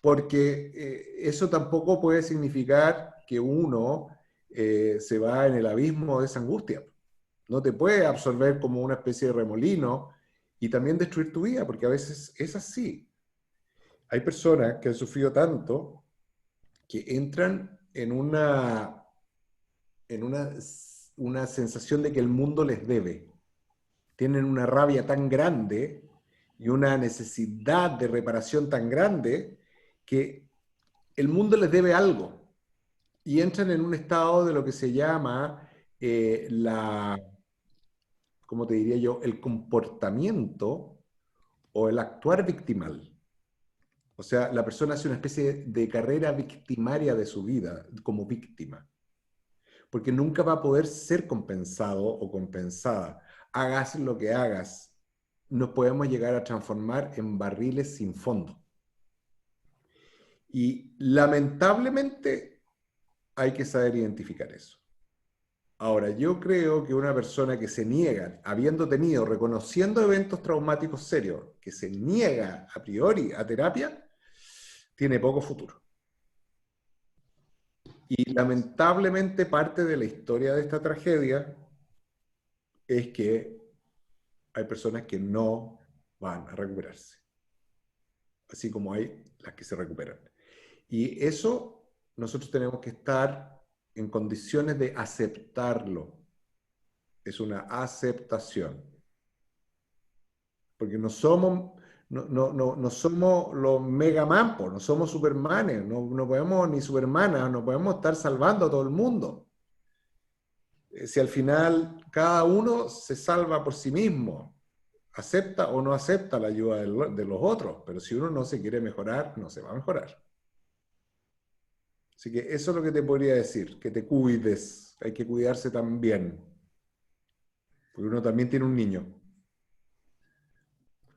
porque eso tampoco puede significar que uno se va en el abismo de esa angustia. No te puede absorber como una especie de remolino y también destruir tu vida, porque a veces es así. Hay personas que han sufrido tanto que entran en una sensación de que el mundo les debe. Tienen una rabia tan grande y una necesidad de reparación tan grande que el mundo les debe algo. Y entran en un estado de lo que se llama ¿cómo te diría yo? El comportamiento o el actuar victimal. O sea, la persona hace una especie de carrera victimaria de su vida como víctima. Porque nunca va a poder ser compensado o compensada. Hagas lo que hagas, nos podemos llegar a transformar en barriles sin fondo. Y lamentablemente hay que saber identificar eso. Ahora, yo creo que una persona que se niega, habiendo tenido, reconociendo eventos traumáticos serios, que se niega a priori a terapia, tiene poco futuro. Y lamentablemente parte de la historia de esta tragedia es que hay personas que no van a recuperarse, así como hay las que se recuperan. Y eso nosotros tenemos que estar en condiciones de aceptarlo. Es una aceptación. Porque no somos los Megaman, no somos Supermanes, no podemos, ni Supermanas, no podemos estar salvando a todo el mundo. Si al final cada uno se salva por sí mismo, acepta o no acepta la ayuda de los otros, pero si uno no se quiere mejorar, no se va a mejorar. Así que eso es lo que te podría decir, que te cuides, hay que cuidarse también, porque uno también tiene un niño.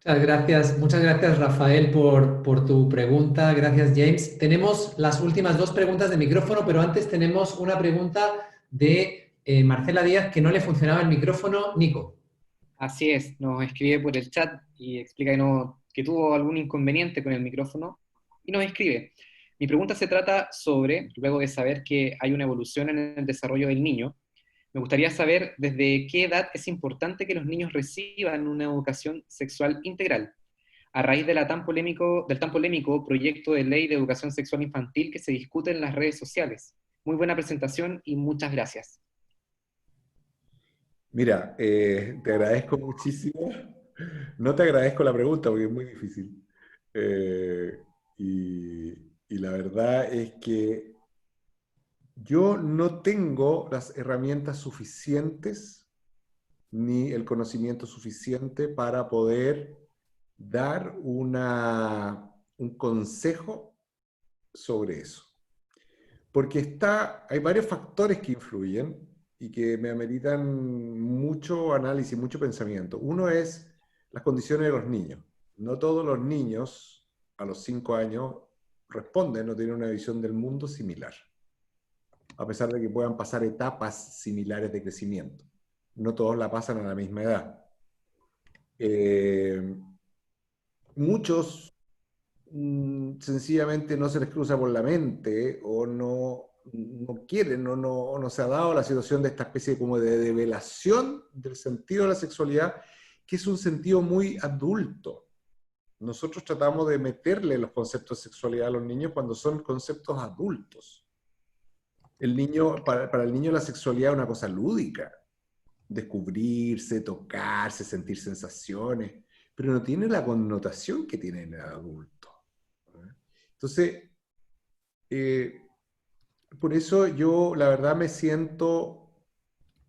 Muchas gracias Rafael por tu pregunta, gracias James. Tenemos las últimas dos preguntas de micrófono, pero antes tenemos una pregunta de Marcela Díaz que no le funcionaba el micrófono. Nico. Así es, nos escribe por el chat y explica que tuvo algún inconveniente con el micrófono y nos escribe. Mi pregunta se trata sobre, luego de saber que hay una evolución en el desarrollo del niño, me gustaría saber desde qué edad es importante que los niños reciban una educación sexual integral, a raíz del tan polémico proyecto de ley de educación sexual infantil que se discute en las redes sociales. Muy buena presentación y muchas gracias. Mira, te agradezco muchísimo. No te agradezco la pregunta porque es muy difícil. Y la verdad es que yo no tengo las herramientas suficientes ni el conocimiento suficiente para poder dar un consejo sobre eso. Porque hay varios factores que influyen y que me ameritan mucho análisis, mucho pensamiento. Uno es las condiciones de los niños. No todos los niños a los 5 años responden o tienen una visión del mundo similar, a pesar de que puedan pasar etapas similares de crecimiento. No todos la pasan a la misma edad. Muchos sencillamente no se les cruza por la mente o no quieren o no se ha dado la situación de esta especie como de develación del sentido de la sexualidad, que es un sentido muy adulto. Nosotros tratamos de meterle los conceptos de sexualidad a los niños cuando son conceptos adultos. Para el niño la sexualidad es una cosa lúdica, descubrirse, tocarse, sentir sensaciones, pero no tiene la connotación que tiene en el adulto. Entonces, por eso yo la verdad me siento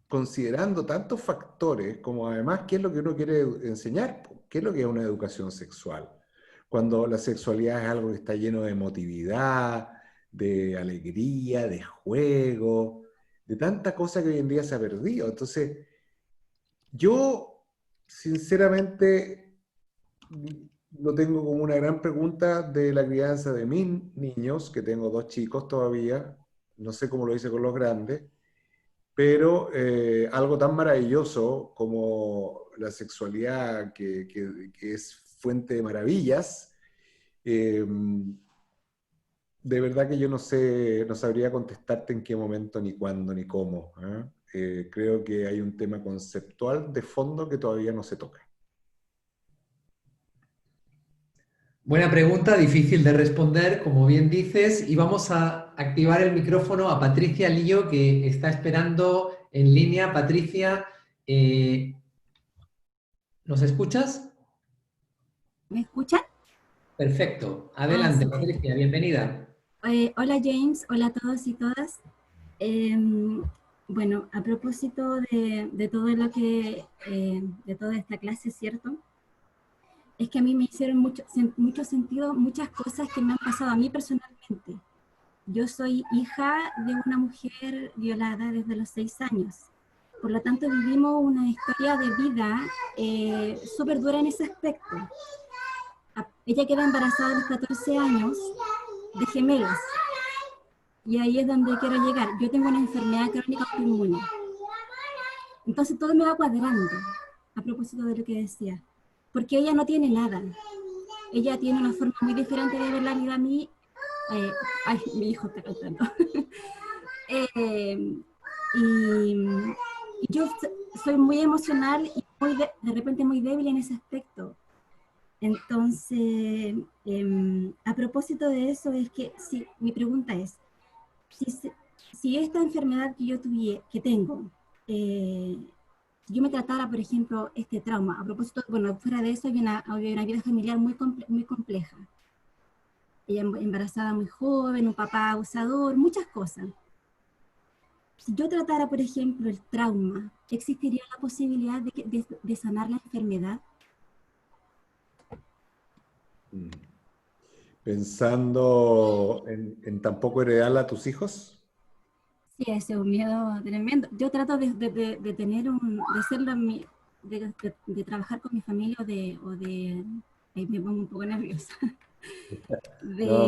considerando tantos factores como además qué es lo que uno quiere enseñar, qué es lo que es una educación sexual, cuando la sexualidad es algo que está lleno de emotividad, de alegría, de juego, de tanta cosa que hoy en día se ha perdido. Entonces, yo sinceramente lo tengo como una gran pregunta de la crianza de mis niños, que tengo 2 chicos todavía, no sé cómo lo hice con los grandes, pero algo tan maravilloso como la sexualidad, que es fuente de maravillas, eh, de verdad que yo no sé, no sabría contestarte en qué momento, ni cuándo, ni cómo. ¿Ah? Creo que hay un tema conceptual de fondo que todavía no se toca. Buena pregunta, difícil de responder, como bien dices, y vamos a activar el micrófono a Patricia Lío, que está esperando en línea. Patricia, ¿nos escuchas? ¿Me escuchan? Perfecto. Ah, Adelante, súper. Patricia, bienvenida. Hola James, hola a todos y todas. Bueno, a propósito de todo lo que, de toda esta clase, ¿cierto? Es que a mí me hicieron mucho sentido muchas cosas que me han pasado a mí personalmente. Yo soy hija de una mujer violada desde los 6 años. Por lo tanto, vivimos una historia de vida súper dura en ese aspecto. Ella queda embarazada a los 14 años de gemelas. Y ahí es donde quiero llegar. Yo tengo una enfermedad crónica autoinmune. Entonces todo me va cuadrando, a propósito de lo que decía. Porque ella no tiene nada. Ella tiene una forma muy diferente de ver la vida a mí. Ay, mi hijo está cantando. Y yo soy muy emocional y de repente muy débil en ese aspecto. Entonces, a propósito de eso, es que sí, mi pregunta es, si esta enfermedad que tengo, si yo me tratara, por ejemplo, este trauma, a propósito, bueno, fuera de eso, hay una vida familiar muy compleja. Ella embarazada muy joven, un papá abusador, muchas cosas. Si yo tratara, por ejemplo, el trauma, ¿existiría la posibilidad de sanar la enfermedad? Pensando en tampoco heredarla a tus hijos. Sí, ese es un miedo tremendo. Yo trato de tener de trabajar con mi familia ahí me pongo un poco nerviosa, No,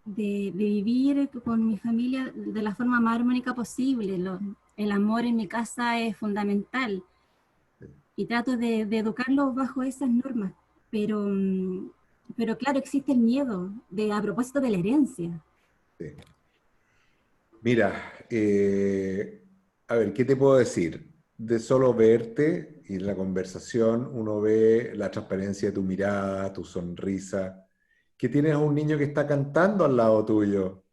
de vivir con mi familia de la forma más armónica posible. El amor en mi casa es fundamental y trato de educarlos bajo esas normas, pero claro, existe el miedo a propósito de la herencia. sí. Mira, a ver, ¿qué te puedo decir? De solo verte y en la conversación uno ve la transparencia de tu mirada, tu sonrisa, que tienes a un niño que está cantando al lado tuyo.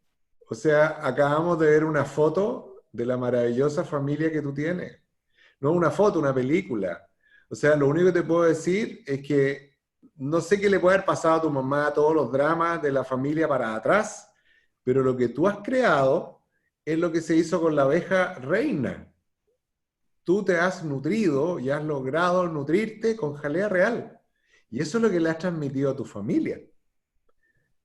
O sea, acabamos de ver una foto de la maravillosa familia que tú tienes. No una foto, una película. O sea, lo único que te puedo decir es que no sé qué le puede haber pasado a tu mamá, todos los dramas de la familia para atrás, pero lo que tú has creado es lo que se hizo con la abeja reina. Tú te has nutrido y has logrado nutrirte con jalea real. Y eso es lo que le has transmitido a tu familia.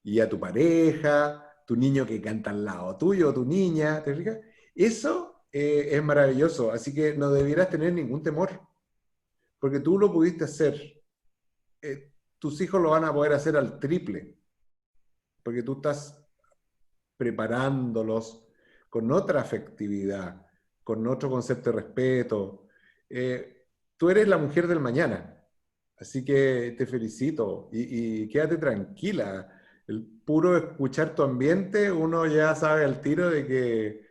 Y a tu pareja, tu niño que canta al lado tuyo, tu niña, ¿te fijas? Eso es maravilloso, así que no debieras tener ningún temor, porque tú lo pudiste hacer. Tus hijos lo van a poder hacer al triple, porque tú estás preparándolos con otra afectividad, con otro concepto de respeto. Tú eres la mujer del mañana, así que te felicito y quédate tranquila. El puro escuchar tu ambiente, uno ya sabe al tiro de que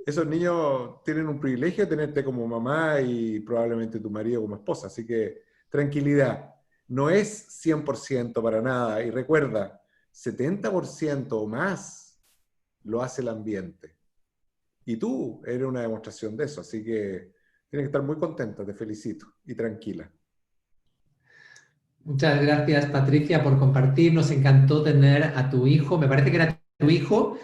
esos niños tienen un privilegio de tenerte como mamá y probablemente tu marido como esposa, así que tranquilidad. No es 100% para nada, y recuerda, 70% o más lo hace el ambiente. Y tú eres una demostración de eso, así que tienes que estar muy contenta, te felicito, y tranquila. Muchas gracias, Patricia, por compartir. Nos encantó tener a tu hijo, me parece que era tu hijo,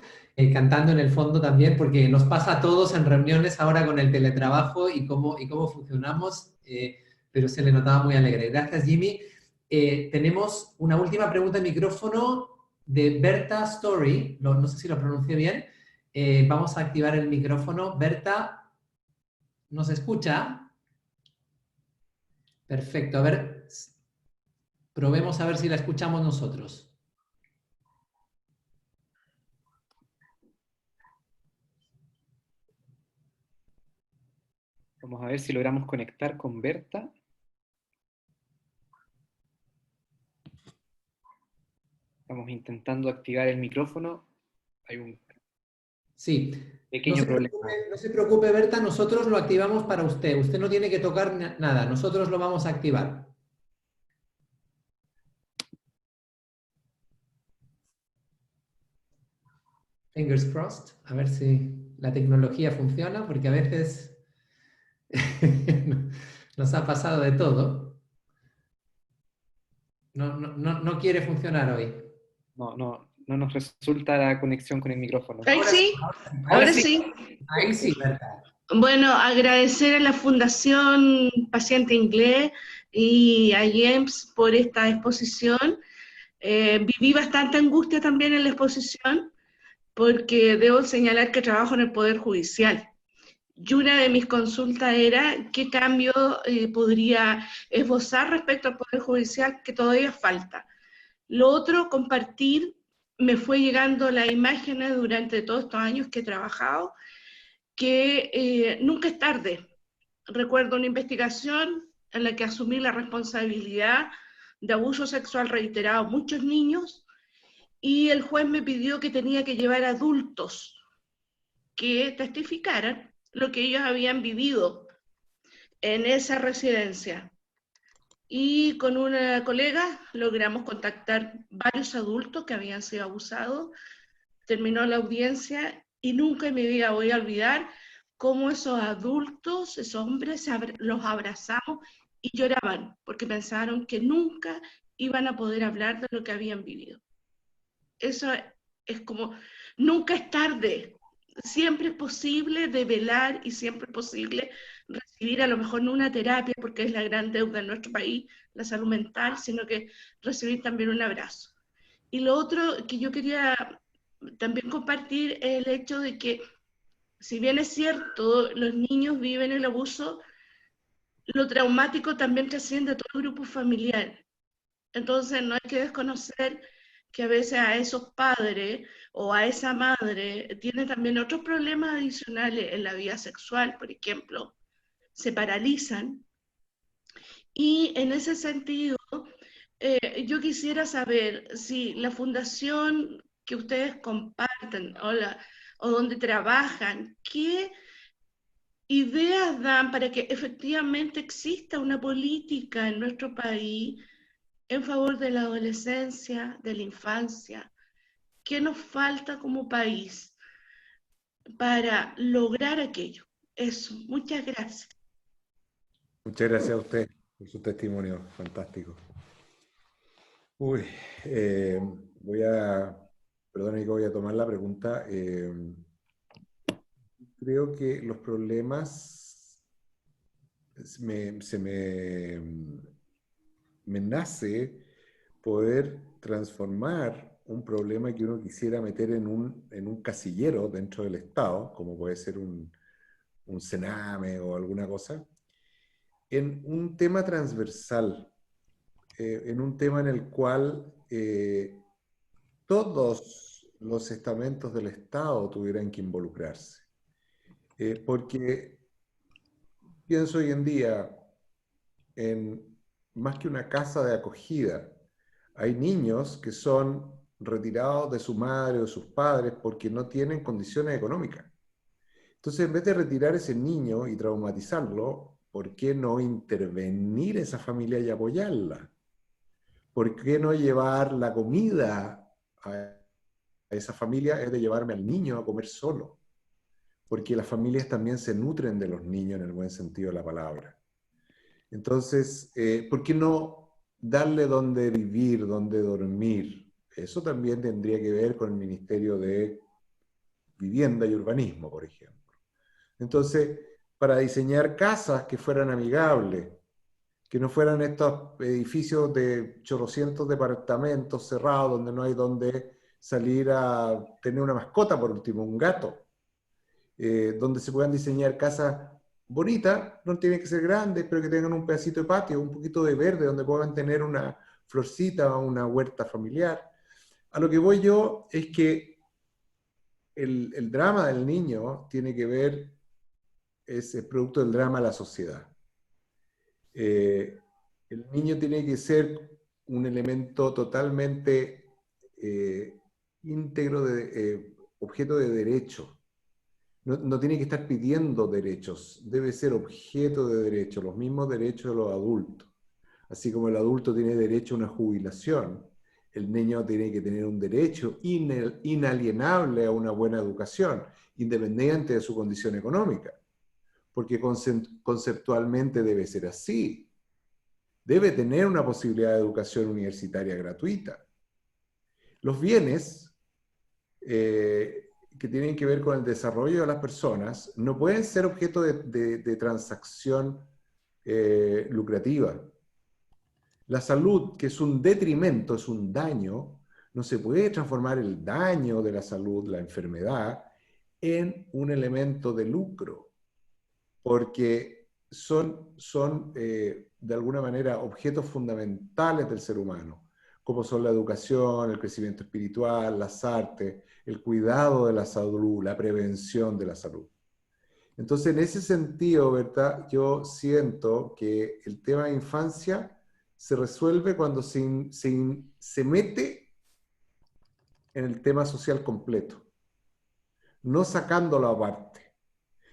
cantando en el fondo también, porque nos pasa a todos en reuniones ahora con el teletrabajo y cómo funcionamos, pero se le notaba muy alegre. Gracias, Jimmy. Tenemos una última pregunta en micrófono de Berta Story, no sé si lo pronuncié bien. Vamos a activar el micrófono. Berta, ¿nos escucha? Perfecto, a ver. Probemos a ver si la escuchamos nosotros. Vamos a ver si logramos conectar con Berta. Estamos intentando activar el micrófono. Hay un Sí. pequeño problema. No se preocupe, Berta, nosotros lo activamos para usted. Usted no tiene que tocar nada, nosotros lo vamos a activar. Fingers crossed, a ver si la tecnología funciona, porque a veces nos ha pasado de todo. No quiere funcionar hoy. No nos resulta la conexión con el micrófono. Ahí sí, Ahora ahora sí. sí. Ahí sí, Berta. Bueno, agradecer a la Fundación Paciente Inglés y a James por esta exposición. Viví bastante angustia también en la exposición, porque debo señalar que trabajo en el Poder Judicial. Y una de mis consultas era qué cambio podría esbozar respecto al Poder Judicial, que todavía falta. Lo otro, compartir, me fue llegando las imágenes durante todos estos años que he trabajado, que nunca es tarde. Recuerdo una investigación en la que asumí la responsabilidad de abuso sexual reiterado a muchos niños, y el juez me pidió que tenía que llevar adultos que testificaran lo que ellos habían vivido en esa residencia. Y con una colega logramos contactar varios adultos que habían sido abusados. Terminó la audiencia y nunca en mi vida voy a olvidar cómo esos adultos, esos hombres, los abrazamos y lloraban porque pensaron que nunca iban a poder hablar de lo que habían vivido. Eso es como, nunca es tarde, siempre es posible develar y siempre es posible recibir a lo mejor no una terapia, porque es la gran deuda en nuestro país, la salud mental, sino que recibir también un abrazo. Y lo otro que yo quería también compartir es el hecho de que, si bien es cierto, los niños viven el abuso, lo traumático también trasciende a todo el grupo familiar. Entonces no hay que desconocer que a veces a esos padres o a esa madre tiene también otros problemas adicionales en la vida sexual, por ejemplo, se paralizan. Y en ese sentido, yo quisiera saber si la fundación que ustedes comparten o donde trabajan, ¿qué ideas dan para que efectivamente exista una política en nuestro país en favor de la adolescencia, de la infancia? ¿Qué nos falta como país para lograr aquello? Eso, muchas gracias. Muchas gracias a usted por su testimonio, fantástico. Uy, perdón, que voy a tomar la pregunta. Creo que los problemas me nace poder transformar un problema que uno quisiera meter en un casillero dentro del Estado, como puede ser un Sename o alguna cosa, en un tema transversal, en un tema en el cual todos los estamentos del Estado tuvieran que involucrarse. Porque pienso hoy en día en más que una casa de acogida, hay niños que son retirados de su madre o de sus padres porque no tienen condiciones económicas. Entonces, en vez de retirar ese niño y traumatizarlo, ¿por qué no intervenir esa familia y apoyarla? ¿Por qué no llevar la comida a esa familia? Es de llevarme al niño a comer solo. Porque las familias también se nutren de los niños en el buen sentido de la palabra. Entonces, ¿por qué no darle donde vivir, donde dormir? Eso también tendría que ver con el Ministerio de Vivienda y Urbanismo, por ejemplo. Entonces, para diseñar casas que fueran amigables, que no fueran estos edificios de chorrocientos departamentos cerrados donde no hay donde salir a tener una mascota, por último, un gato. Donde se puedan diseñar casas bonitas, no tienen que ser grandes, pero que tengan un pedacito de patio, un poquito de verde, donde puedan tener una florcita, una huerta familiar. A lo que voy yo es que el drama del niño tiene que ver, es el producto del drama de la sociedad. El niño tiene que ser un elemento totalmente íntegro, objeto de derecho. No tiene que estar pidiendo derechos, debe ser objeto de derecho, los mismos derechos de los adultos. Así como el adulto tiene derecho a una jubilación, el niño tiene que tener un derecho inalienable a una buena educación, independiente de su condición económica. Porque conceptualmente debe ser así. Debe tener una posibilidad de educación universitaria gratuita. Los bienes que tienen que ver con el desarrollo de las personas no pueden ser objeto de transacción lucrativa. La salud, que es un detrimento, es un daño, no se puede transformar el daño de la salud, la enfermedad, en un elemento de lucro, porque son de alguna manera objetos fundamentales del ser humano, como son la educación, el crecimiento espiritual, las artes, el cuidado de la salud, la prevención de la salud. Entonces, en ese sentido, ¿verdad? Yo siento que el tema de infancia se resuelve cuando se mete en el tema social completo, no sacándolo aparte,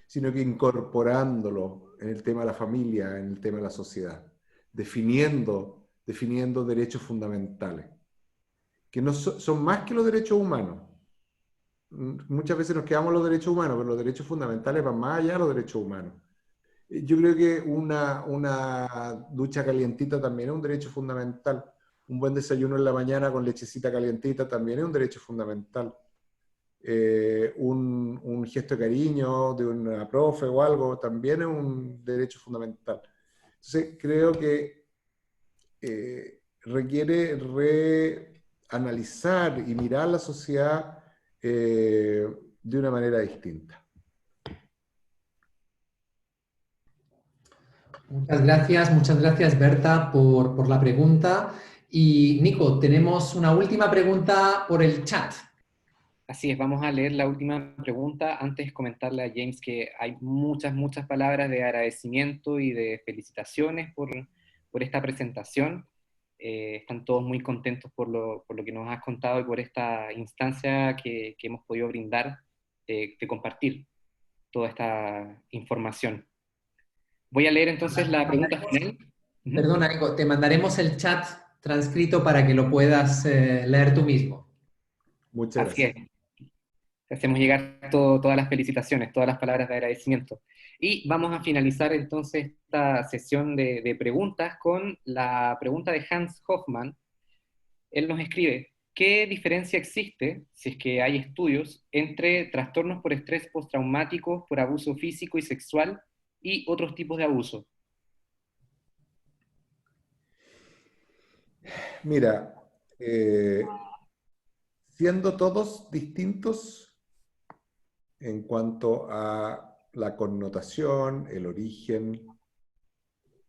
sino que incorporándolo en el tema de la familia, en el tema de la sociedad, definiendo derechos fundamentales, que no son más que los derechos humanos. Muchas veces nos quedamos en los derechos humanos, pero los derechos fundamentales van más allá de los derechos humanos. Yo creo que una ducha calientita también es un derecho fundamental. Un buen desayuno en la mañana con lechecita calientita también es un derecho fundamental. Un gesto de cariño de una profe o algo también es un derecho fundamental. Entonces creo que requiere reanalizar y mirar la sociedad de una manera distinta. Muchas gracias Berta por la pregunta. Y Nico, tenemos una última pregunta por el chat. Así es, vamos a leer la última pregunta. Antes comentarle a James que hay muchas palabras de agradecimiento y de felicitaciones por esta presentación. Están todos muy contentos por lo que nos has contado y por esta instancia que hemos podido brindar de compartir toda esta información. Voy a leer entonces la pregunta final. Perdona, Nico, te mandaremos el chat transcrito para que lo puedas leer tú mismo. Muchas gracias. Así es. Hacemos llegar todas las felicitaciones, todas las palabras de agradecimiento. Y vamos a finalizar entonces esta sesión de preguntas con la pregunta de Hans Hoffman. Él nos escribe, ¿qué diferencia existe, si es que hay estudios, entre trastornos por estrés postraumáticos por abuso físico y sexual y otros tipos de abuso? Mira, siendo todos distintos en cuanto a la connotación, el origen,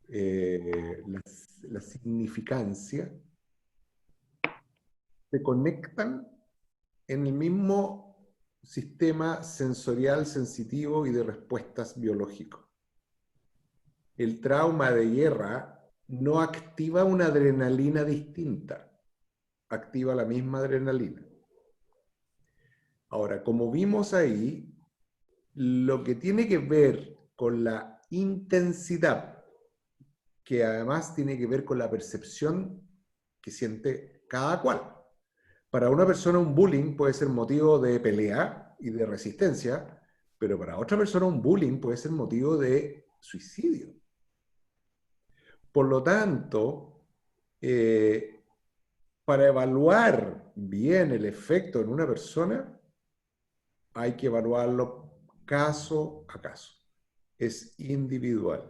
la significancia, se conectan en el mismo sistema sensorial, sensitivo y de respuestas biológicos. El trauma de guerra no activa una adrenalina distinta, activa la misma adrenalina. Ahora, como vimos ahí, lo que tiene que ver con la intensidad, que además tiene que ver con la percepción que siente cada cual. Para una persona un bullying puede ser motivo de pelea y de resistencia, pero para otra persona un bullying puede ser motivo de suicidio. Por lo tanto, para evaluar bien el efecto en una persona, hay que evaluarlo caso a caso. Es individual.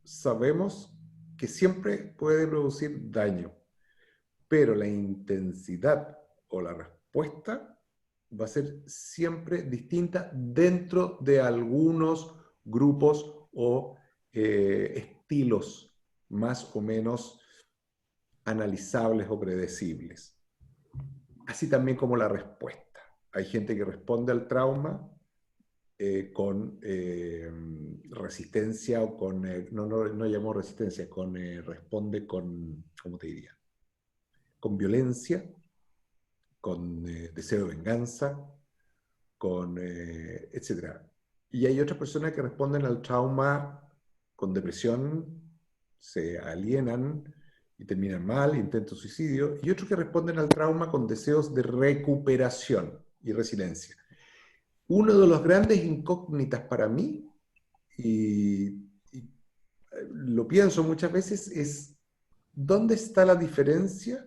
Sabemos que siempre puede producir daño, pero la intensidad o la respuesta va a ser siempre distinta dentro de algunos grupos o estilos más o menos analizables o predecibles. Así también como la respuesta. Hay gente que responde al trauma con resistencia o con, no llamo resistencia, responde con, ¿cómo te diría? Con violencia, con deseo de venganza, etc. Y hay otras personas que responden al trauma con depresión, se alienan y terminan mal, intentan suicidio, y otros que responden al trauma con deseos de recuperación y resiliencia. Uno de los grandes incógnitas para mí, y lo pienso muchas veces, es ¿dónde está la diferencia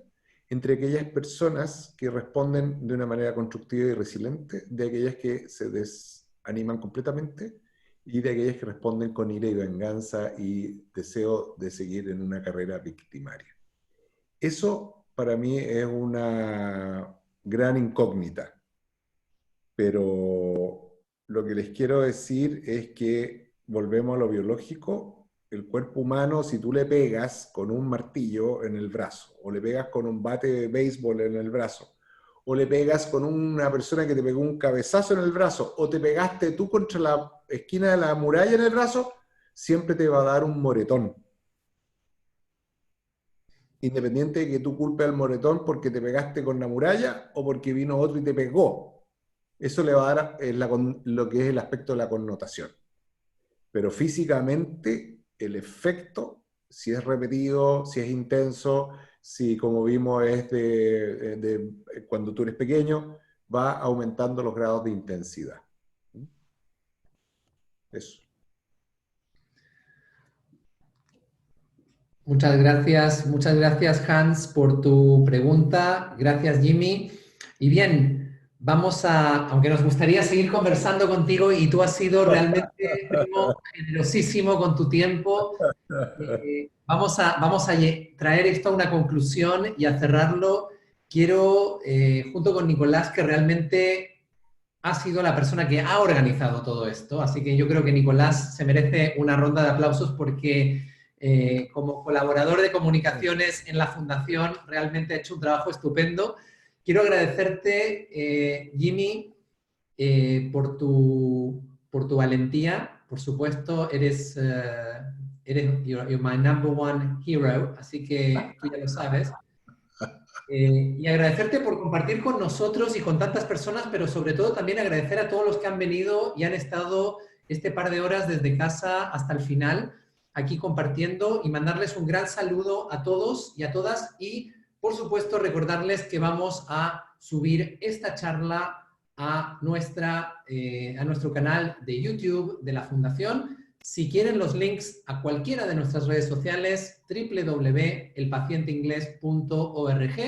entre aquellas personas que responden de una manera constructiva y resiliente, de aquellas que se desaniman completamente, y de aquellas que responden con ira y venganza y deseo de seguir en una carrera victimaria? Eso para mí es una gran incógnita, pero lo que les quiero decir es que volvemos a lo biológico. El cuerpo humano, si tú le pegas con un martillo en el brazo, o le pegas con un bate de béisbol en el brazo, o le pegas con una persona que te pegó un cabezazo en el brazo, o te pegaste tú contra la esquina de la muralla en el brazo, siempre te va a dar un moretón. Independiente de que tú culpes al moretón porque te pegaste con la muralla o porque vino otro y te pegó. Eso le va a dar lo que es el aspecto de la connotación. Pero físicamente, el efecto, si es repetido, si es intenso, si como vimos es cuando tú eres pequeño, va aumentando los grados de intensidad. Eso. Muchas gracias Hans por tu pregunta, gracias Jimmy. Y bien, vamos aunque nos gustaría seguir conversando contigo y tú has sido realmente primo, generosísimo con tu tiempo, vamos a traer esto a una conclusión y a cerrarlo. Quiero, junto con Nicolás, que realmente ha sido la persona que ha organizado todo esto, así que yo creo que Nicolás se merece una ronda de aplausos porque como colaborador de comunicaciones en la Fundación realmente ha hecho un trabajo estupendo. Quiero agradecerte, Jimmy, por tu valentía. Por supuesto, eres you're my number one hero, así que tú ya lo sabes. Y agradecerte por compartir con nosotros y con tantas personas, pero sobre todo también agradecer a todos los que han venido y han estado este par de horas desde casa hasta el final, aquí compartiendo, y mandarles un gran saludo a todos y a todas, y por supuesto recordarles que vamos a subir esta charla a nuestro canal de YouTube de la Fundación. Si quieren los links a cualquiera de nuestras redes sociales, www.elpacienteinglés.org,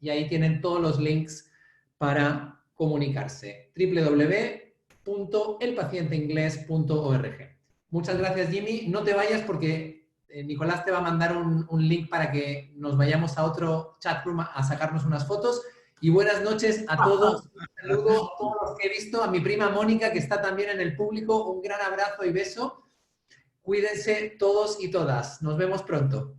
y ahí tienen todos los links para comunicarse. www.elpacienteinglés.org. Muchas gracias, Jimmy. No te vayas porque Nicolás te va a mandar un link para que nos vayamos a otro chatroom a sacarnos unas fotos. Y buenas noches a todos. Un saludo a todos los que he visto. A mi prima Mónica, que está también en el público. Un gran abrazo y beso. Cuídense todos y todas. Nos vemos pronto.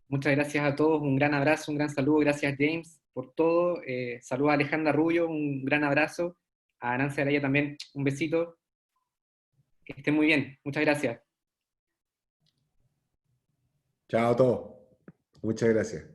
Muchas gracias a todos. Un gran abrazo, un gran saludo. Gracias, James, por todo. Saludos a Alejandra Rubio. Un gran abrazo. A Nancy Araya también. Un besito. Que estén muy bien. Muchas gracias. Chao a todos. Muchas gracias.